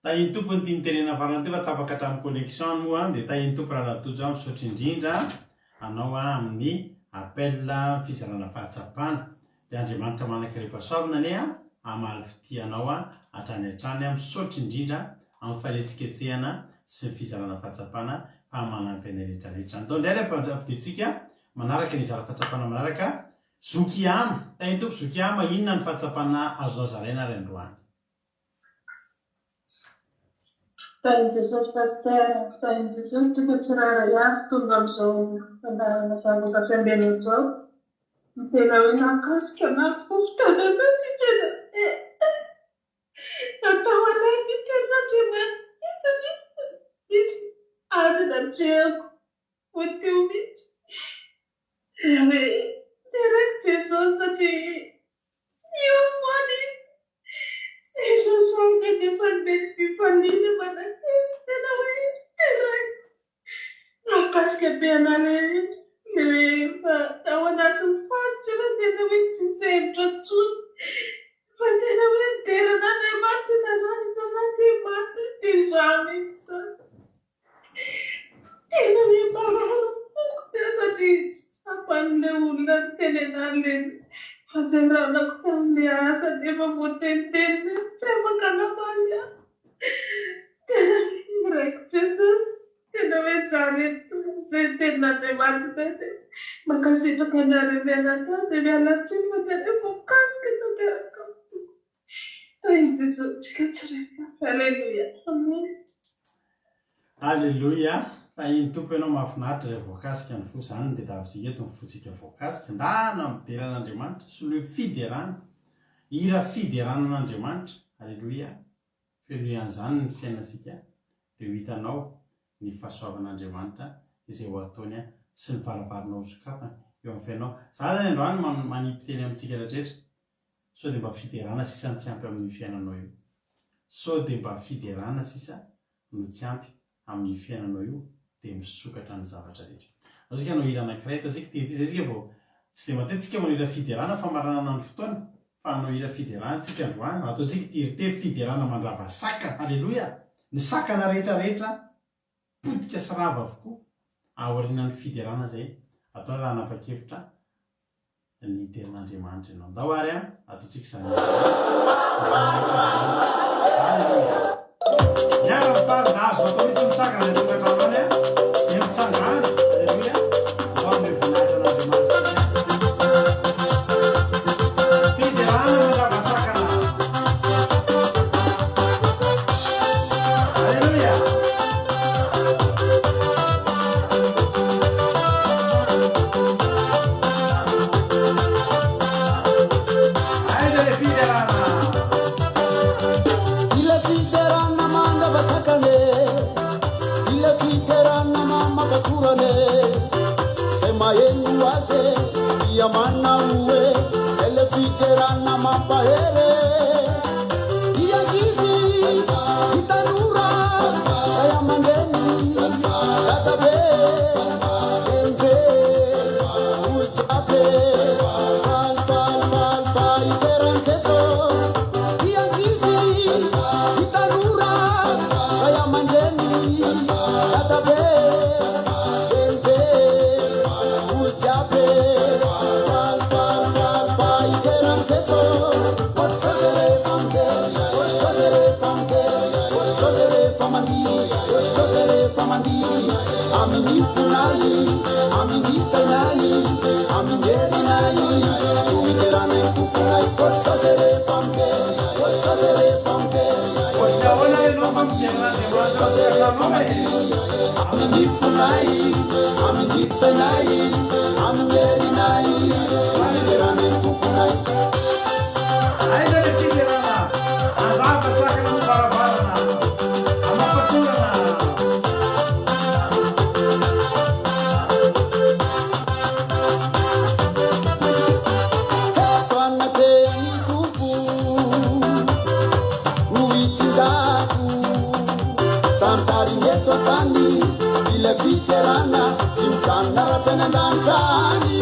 tahiny tompony tia nitenena farany teo fa tapaka hatramin'ny connexion moa dia tahiny tompo raha natojo amin'ny misaotra indrindra anao amin'ny appel fizarana fahatsapana dia Andriamanitra manankirepasoavina ane amaly fitianao hatrany hatrany misaotra indrindra amin'ny fahaletsiketsehana sy ny fizarana fahatsapana fa manampy any rehetrarehetra. Andao indray ampiditsika manaraka ny zara fahatsapana manaraka zokiama tahiny tompo zokiama inona ny fahatsapana azonao zaraina ry androany. Tahiny Jesosy pasteur, tahiny Jesosy tsika tsirara ihany tonga amin'izao fandarana vahoaka fiambena izao. Ny tena hoe nakasika nampifotana zao ny tena natao anay ny ten'Andriamanitra satria izy ary natrehako ho teo mihitsy. Hoe teraka Jesosy satria niomana izy. Jesosy aona dia mandeha fifaliana manakely tena hoe teraka. Nakasika be anareo rehefa ao anatin'ny faritra fa tena hoe tsy sembotra intsony fa tena hoe niteran'Andriamanitra nanaritra n'Andriamanitra dia izaho mihitsy izany. Tena hoe marary foko tena satria tsapan'ilay olona nitenenan'ilay fahasaranako tamin'ilay asa nefa voatenitenina tsy afaka namaly aho. Tena miraiko Jesosy tena hoe izaho reto izay tenin'Andriamanitra dia makasitraka anareo mianadahy dia mialatsiny fa tena voakasika tanteraka amiko. Tahiny Jesosy tsika tsirairay. Alleluia. Amen. Alleluia. Tahiny tompo ianao mahafinaritra ilay voakasika ny fo zany dia davintsika eto ny fotsika voakasika ndana mideran'Andriamanitra sy le fiderana ira fideranan'Andriamanitra. Alleluia. Feloian'izany ny fiainantsika dia ho hitanao ny fahasoavan'Andriamanitra izay ho ataony sy ny varavaranao sokafana eo amin'ny fiainao. Za zany androany manimpiteny amintsika rehetrarehetra sao dia mba fiderana sisa no tsy ampy amin'ny fiainanao io. Sao dia mba fiderana sisa no tsy ampy amin'ny fiainanao io dia misokatra ny zavatra rehetra. Azika anao hira anankiray atao tsika tehity zay tsika vao tsy dia matetika manao hira fiderana fa maranana ny fotoana fa anao hira fiderana tsika androany atao tsika tirite fiderana mandrava sakana. Alleluia. Ny sakana rehetrarehetra potika sy rava avokoa aorianan'ny fiderana zay atao raha nanapa-kevitra ny tenin'Andriamanitra ianao. Ndao ary ataontsika izany. Miara tary azo atao mihitsy mitsangana ny tokantrano any dia mitsangana. Alleluia. Ao amin'ilay voninahitra n'Andriamanitra. Fiderana mandrava sakana. Alleluia. Aidele fiderana. Ile fiderana mandava sakane, ile fiderana mama katurane. Sema yenu wase, ya mana uwe, ile fiderana mabahere. Iya gizi, itanura, ya mangeni, katabe, embe, ujabe, fal, iteran teso. Iya gizi, itanura, ya mangeni, katabe, embe, ujabe, fal, iteran teso. What sasere famke, amin'ny fonay amin'ny sainay amin'ny herinay tomiderana tomponay kosazy rehefa mitery kosazy rehefa mitery amin'ny fonay amin'ny sainay amin'ny herinay tomiderana tomponay Viterana simcana ratanandantani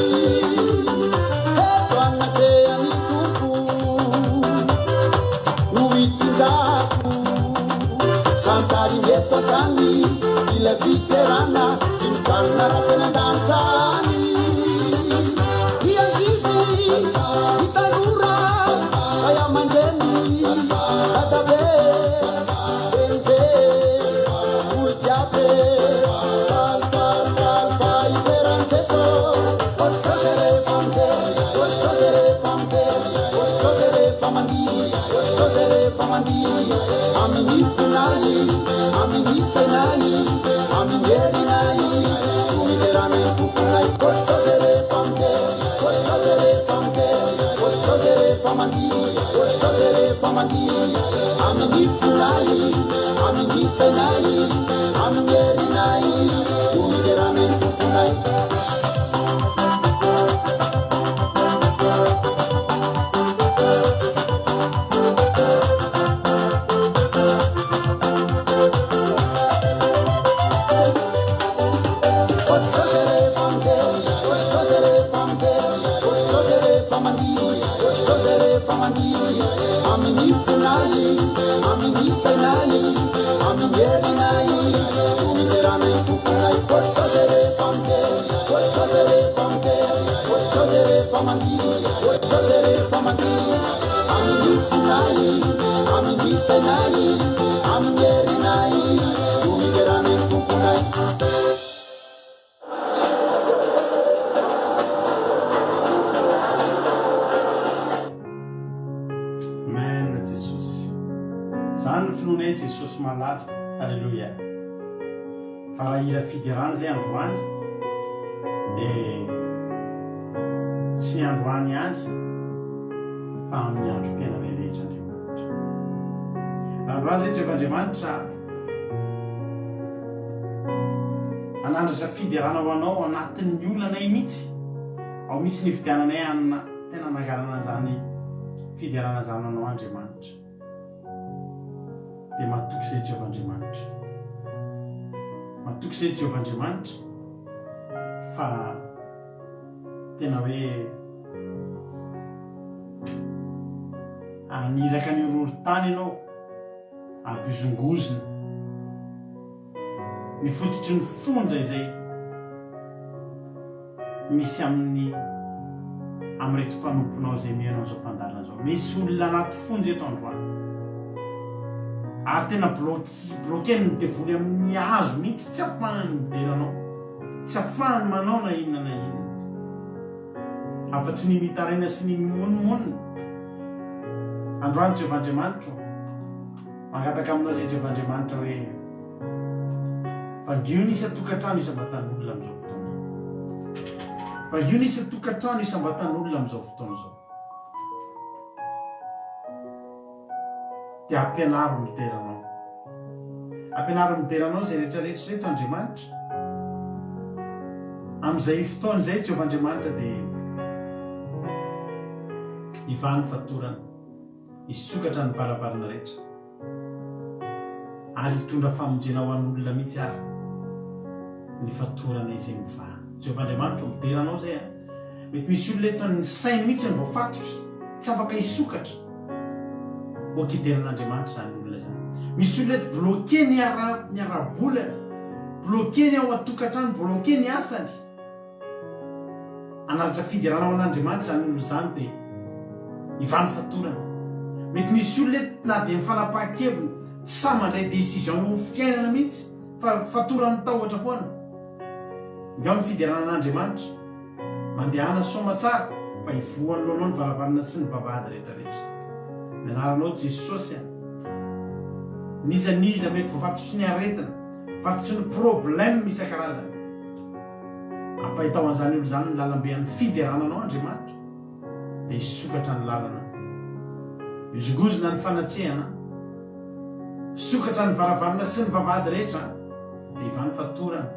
etoanateani tuku nuitsinjaku santari etotani ila viterana simcana ratanandantani iangisi itanura kaya mandeni atabe ente ultiape amin'ny fonay amin'ny sainay amin'ny herinay tomiderana tomponay kosazy rehefa mitery kosazy rehefa mitery kosazy rehefa mandihy kosazy rehefa mandihy amin'ny fonay amin'ny sainay amin'ny herinay tomiderana tomponay amin'ny fonay amin'ny sainay amin'ny herinay tomiderana tomponay kosazy rehefa mitery kosazy rehefa mitery kosazy rehefa mandihy kosazy rehefa mandihy amin'ny fonay amin'ny sainay amin'ny herinay tomiderana tomponay finoana jesosy malala alleloia fa raha ila fiderana zay androany dia tsy androany any fa amin'ny androm-piaina rehetra andriamanitra raha androany zay jehovandriamanitra anandratra fiderana ho anao anatin'ny olonanay mihitsy ao mihitsy ny fidiananay anina tena nangarana zany fiderana zany anao andriamanitra dia matoky izay jehovandriamanitra matoky izay jehovandriamanitra fa tena hoe aniraka ny ororon-tany ianao ampizongozina mifototry ny fonja izay misy amin'reto mpanomponao izay mianao zao fandarina zao misy olona anaty fonja eto androany ary tena bloqué ny devoly amin'ny hazo mihitsy tsy afahany mideranao tsy afahany manao na inona na inona afa-tsy ny mitaraina sy ny mimonomonina androany jehovandriamanitra mangataka aminao zay jehovandriamanitra hoe fangio ny isa-tokantrano isam-batan'olona amin'izao fotoana fangio ny isa-tokantrano isam-batan'olona amin'izao fotoana zao dia ampianaro miteranao zay rehetrarehetra reto andriamanitra amin'izay fotoana izay jehovandriamanitra dia ivany fatorana isokatra ny barabarana rehetra ary hitondra famonjena ho an'olona mihitsy ary ny fatorana izay mivany jehovandriamanitra miteranao zay mety misy olona eto ny sainy mihitsy ny voafatotra tsy afaka hisokatra okideran'andriamanitra zany olona zany misy olona eto bloqué ny ara-bolana bloqué ny ao atokantrano bloqué ny asany anaratra fiderana ao an'andriamanitra zany olona zany dia ivany fatorana mety misy olona eto na dia mifanapahan-keviny tsy samandray décision eo fiainana mihitsy fa fatorany tahotra foana nga ny fideranan'andriamanitra mandehana soma tsara fa ivoany lohanao ny varavarana sy ny vavahady rehetrarehetra mianaranao jesosy a nizaniza mety voafatotry ny aretina fatotry ny problème isan-karazany ampahitao an'izany olo zany ny lalambe an'ny fiderananao andriamanitra dia isokatra ny lalana izogozona ny fanatrehana sokatra ny varavarana sy ny vavahady rehetra dia ivany fatorana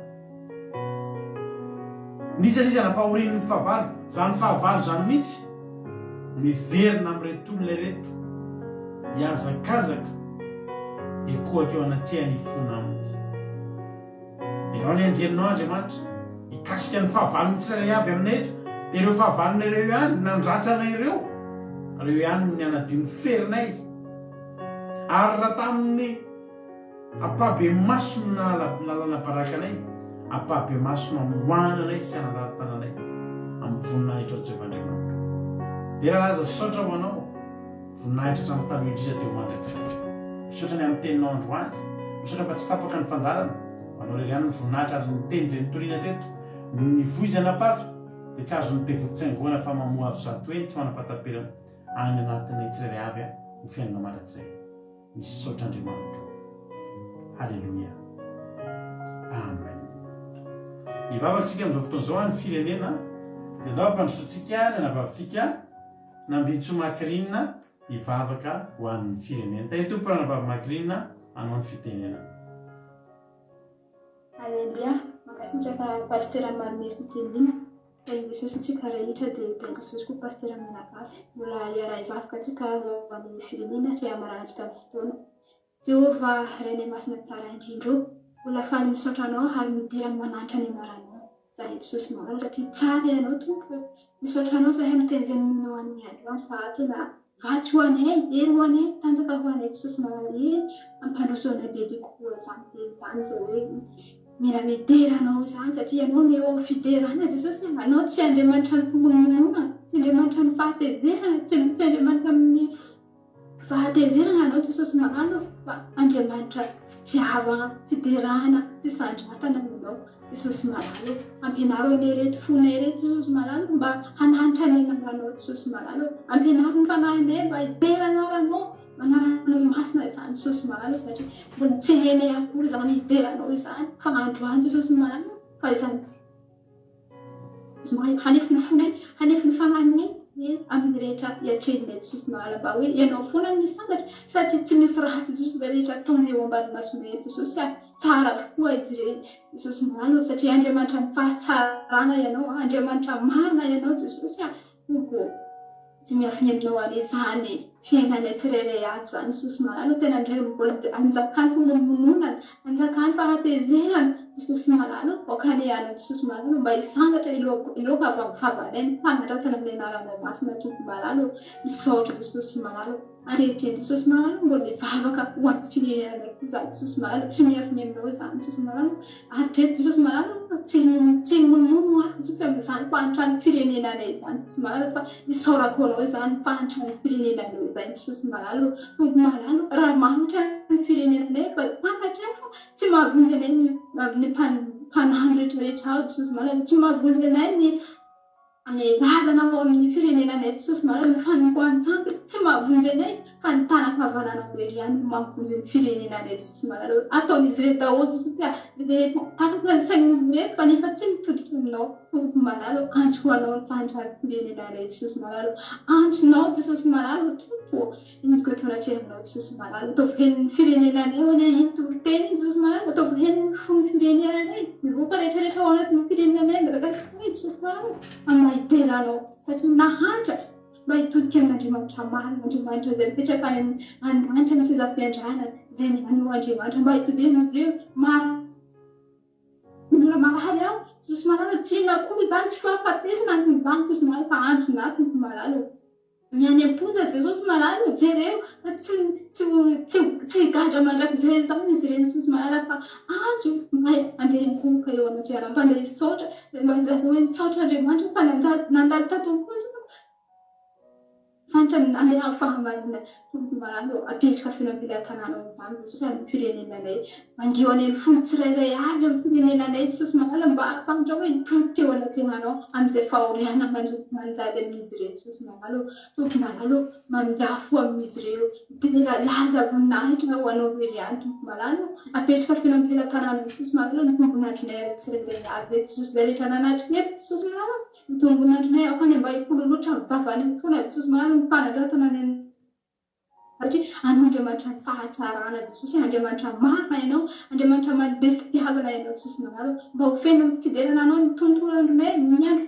nizaniza nampahorin'ny fahavalo zany fahavalo zany mihitsy miverina amin'reto olona reto hiazakazaka ekohaka eo anatrehany ifona aminy dia raha ny anjerinao andriamanitra ikasika ny fahavalo mitsirairay avy aminay eto dia ireo fahavalonareo ihany nandratrana ireo ihany ny anadio ny ferinay ary raha tamin'ny ampabe masona nalana barakanay ampabe masona moananay sy anaratananay amin'ny voninahitra ao Jehovandriamanitra dia raha laza saotra ho anao voninahitra hatramin'ny taloha indrindra teo mandrakizatra misaotra ny amin'ny teninao androany misaotra fa tsy tapaka ny fandarana anao rery ihany ny voninahitra ary ny teny izay nitoriana teto ny voizana fafa dia tsy azo ny tevotsaingoana fa mamoa avy zato hoe tsy manam-pataperana any anatinay tsirairay avy ho fiainana mandrakizay misy saotra Andriamanitra halleluia amen ivavatsika amin'izao fotoana izao any firenena dia dao ampandrosotsika ny anavavintsika nambitso makirinina ivavaka ho an'ny firenena tahitompo ranavavy makirinina anao ny fitenena Alleluia makasitraka pastera manome fitenena teny Jesosy tsika rehetra dia teny Jesosy koa pastera menavavy mbola iara ivavaka tsika ho an'ny firenena sy amaranantsika amin'ny fotoana Jehova Reny masina tsara indrindro mbola faly misaotra anao ary midira mananitra ny maranao zany Jesosy marana satria tsara ianao tompo misaotra anao zahay miteny izay ninao amin'ny androany fa tena vatsy ho anay ery ho anay tanjaka ho anay Jesosy marana ampandroso anay bebe kokoa izany teny izany izay hoe mila midera anao izany satria ianao ny eo fiderana Jesosy anao tsy Andriamanitra ny fimononana tsy Andriamanitra ny fahatezerana tsy Andriamanitra amin'ny fahatezerana anao Jesosy marana fa Andriamanitra fitiavana fiderana fisandratana anao Jesosy marana ampianaro ny reto fonay reto Jesosy marana mba hananitra ny anao Jesosy marana ampianaro ny fanahinay mba hiderana ranao manarano masina izany Jesosy marana satria mbola tsy hainay akory izany hideranao izany fa androany Jesosy marana fa izany hanefy ny fonay hanefy ny fanahinay amin'ny rehetra hiatrehinay Jesosy marana mba hoe ianao foana ny misantatra satria tsy misy ratsy Jesosy rehetra ataony eo ambany masonay Jesosy tsara tokoa izy ireny Jesosy marana satria Andriamanitra ny fahatsarana ianao Andriamanitra marina ianao Jesosy tompo tsy miafiny aminao any izany fiainanay tsirairay avy izany Jesosy marana tena andray mbola anjakany fimononana anjakany fahatezerana Jesosy marana okany ana Jesosy marana mba hisangatra iloka avy amin'ny fahavalay ny fanatratana amin'ny anarana masina tompo marana misaotra Jesosy marana ankehitriny Jesosy marana mbola ivavaka ho amin'ny firenenanay kosa Jesosy marana tsy miafiny aminao izany Jesosy marana ary treto Jesosy marana tsy monono Jesosy amin'izany fahantrany firenenanay izany Jesosy marana fa misaorako anao izany fahantrany firenenanay izany Jesosy marana tompo marana raha manitra ny firenenanay fa fantatra fa tsy mahavonjy anay ny mpanano rehetrarehetra ao Jesosy marana tsy mahavonjy anay ny razana ao amin'ny firenenanay Jesosy marana ny fanompoan-tsampy tsy mahavonjy anay fa ny tanaka havanana oery ihany mahavonjy ny firenenanay Jesosy marana ataon'izy reto daholo Jesosy takaka ny sain'izy reto fa nefa tsy mitoditra aminao tompo marana antso anao ny fahantrany firenenanay Jesosy marana antsonao Jesosy marana tompo indiko eto anatrehaminao Jesosy marana ataovy henin'ny firenenanay ho anay itoriteny Jesosy marana ataovy henin'ny fon'ny firenenanay mivoaka rehetrarehetra ao anatin'ny firenenanay madagasikara Jesosy marana hideranao satria nahantra mba hitodika amin'Andriamanitra marina Andriamanitra izay mipetraka any andanitra ny sezam-piandrana izay mianao Andriamanitra mba hitodin'izy ireo mila marary ao Jesosy marana tsy nakory izany tsy fahafatesana ny zany Jesosy marana fa andro na tompo marana ny any am-ponja Jesosy marana jereo tsy gadra mandrakizay izany izy ireny Jesosy marana fa andro andeha mikomoka eo anatrehana mpandeha hisaotra mba laza hoe misaotra Andriamanitra fa nandalo tato am-ponja fantany andeha fahamarina tompo malalo apetraka filampilan-tanàna izany Jesosy amin'ny firenenanay mangio an'iny folo tsirairay avy amin'ny firenenanay Jesosy malala mba ahafantatra hoe totokeo anatenanao amin'izay fahoriana manjady amin'izy ireo Jesosy malalo tompo malalo mandafo amin'izy ireo tena laza voninahitra ho anao iry ihany tompo malalo apetraka filampilan-tanàna Jesosy malalo ny tombonandronay ary tsirairay avy eto Jesosy zay rehetra nanatrika eto Jesosy malalo ny tombonandronay ao any mba hikololoatra mivavany foana Jesosy malalo mpanadratana ny satria Andriamanitra ny fahatsarana Jesosy Andriamanitra mama ianao Andriamanitra manome fitiavana ianao Jesosy malalo mba ho feno ny fiderana anao ny tontolo andronay ny andro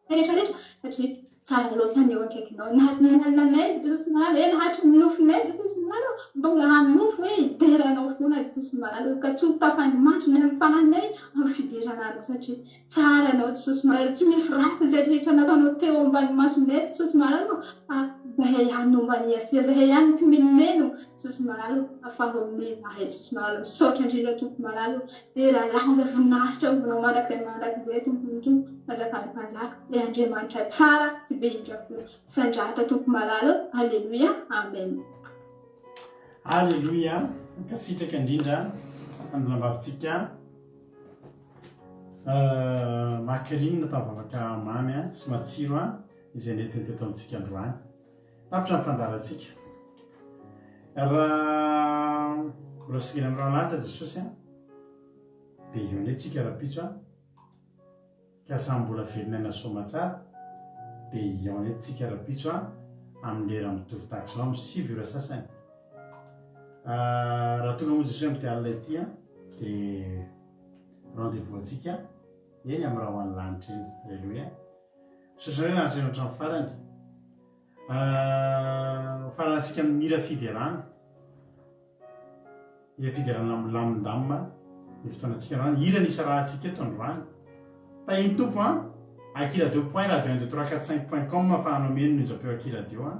rehetrarehetra satria tsara loatra ny eo akaikinao nanay Jesosy malalo nahatra ny nofinay Jesosy malalo mba mbola hanofo hoe hideranao foana Jesosy malalo ka tsy ho tafanimandrina amin'ny fananay amin'ny fiderana anao satria tsara anao Jesosy malalo tsy misy ratsy izay rehetra nataonao teo ambany masonay Jesosy malalo fa zahay ihany no mbany asia zahay ihany ny mpimenimeno Jesosy malalo afahoanay zahay Jesosy malalo misaotra indrindra tompo malalo dia raha laza voninahitra vonao mandrakizay tompo mazakany mpanjaka dia Andriamanitra tsara tsy be indrako sandrata tompo malalo alleluia amen alleluia kasitraka indrindra andolambavitsika makelinina tavavaka mamy sy matsiro izay netiny teto amintsika androany tapitra ny fandarantsika raha mbola sikina amin'ny rahalanitra Jesosy dia eo ndray tsika raha-pitso kasambola velonana somatsara dia eo ndray tsika raha-pitso amin'ny lera mitovy tahaka izao amin'ny 6 ora sasany raha tonga moa Jesosy amin'ny alina ity dia rendez-vous antsika eny amin'ny raha ho any lanitra eny alleluia sosare lanitra eny hatramin'ny farany farantsika amin'ny mira fiderana milamindamina ny fotoanantsika androany hira nisy raha antsika eto androany tahiny tompo akira 2 point radio 1 2 3 4 5.com mahafahanao meno no japeo akiradio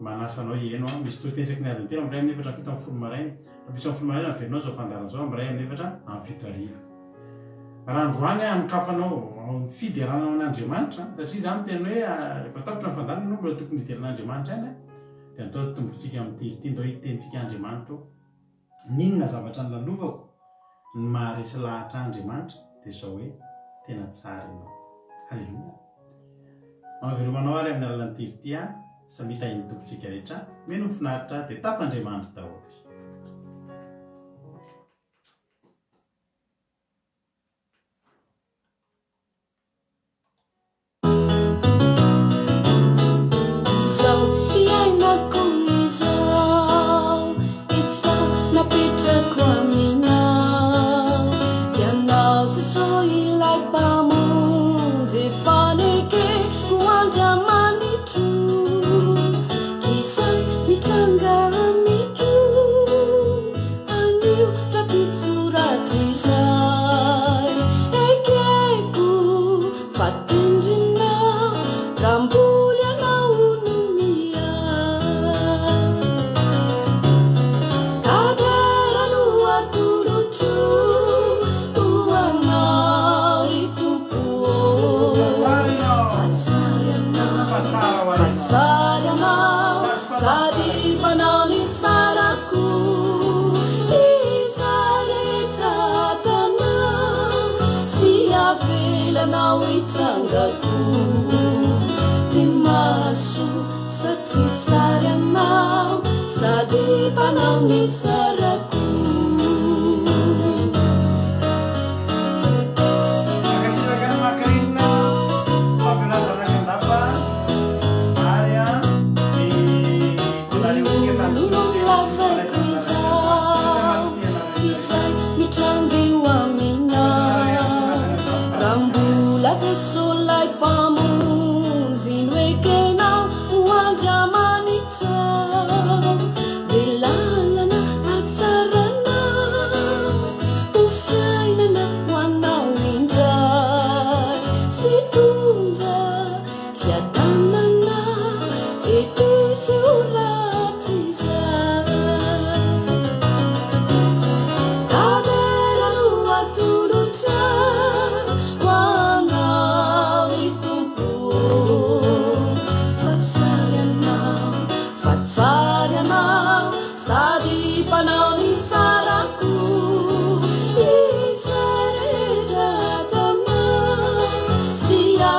manasanao eno misy totesaky ny adiny telo amin'ny ray amin'ny efatra fito amin'ny folo maraina rapitso amin'ny folo maraina averinao zao fandaran zao amin'ny ray amin'ny efatra amin'ny fito ariva raha androany amikafanao fideranao an'Andriamanitra satria zany tena hoe rehefa tapitra ny fandarana no mbola tokony hideran'Andriamanitra any dia atao tombotsika amin'ny tendao hitentsika Andriamanitra ninona zavatra ny lalovako ny maharesy lahatra Andriamanitra dia zao hoe tena tsara ianao halleluia avelomanao ary amin'ny alalan'ny tirity samita iny tombotsika rehetra meno finaritra dia tapandriamanitra daholo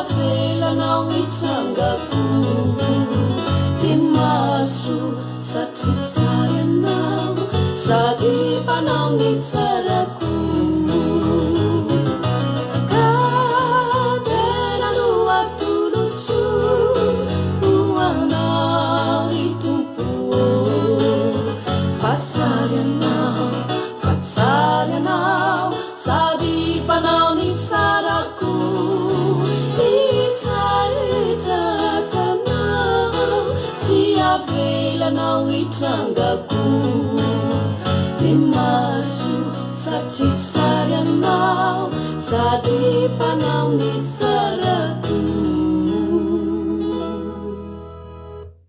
avelanao itrangaku imasu satrisayanao sadi panao nitsaraku kaderanu atulucu uanao itumpu satsarianao sadi panao nitsaraku avelanao itrangaku imasu satrisayanao sadi panao nitsaraku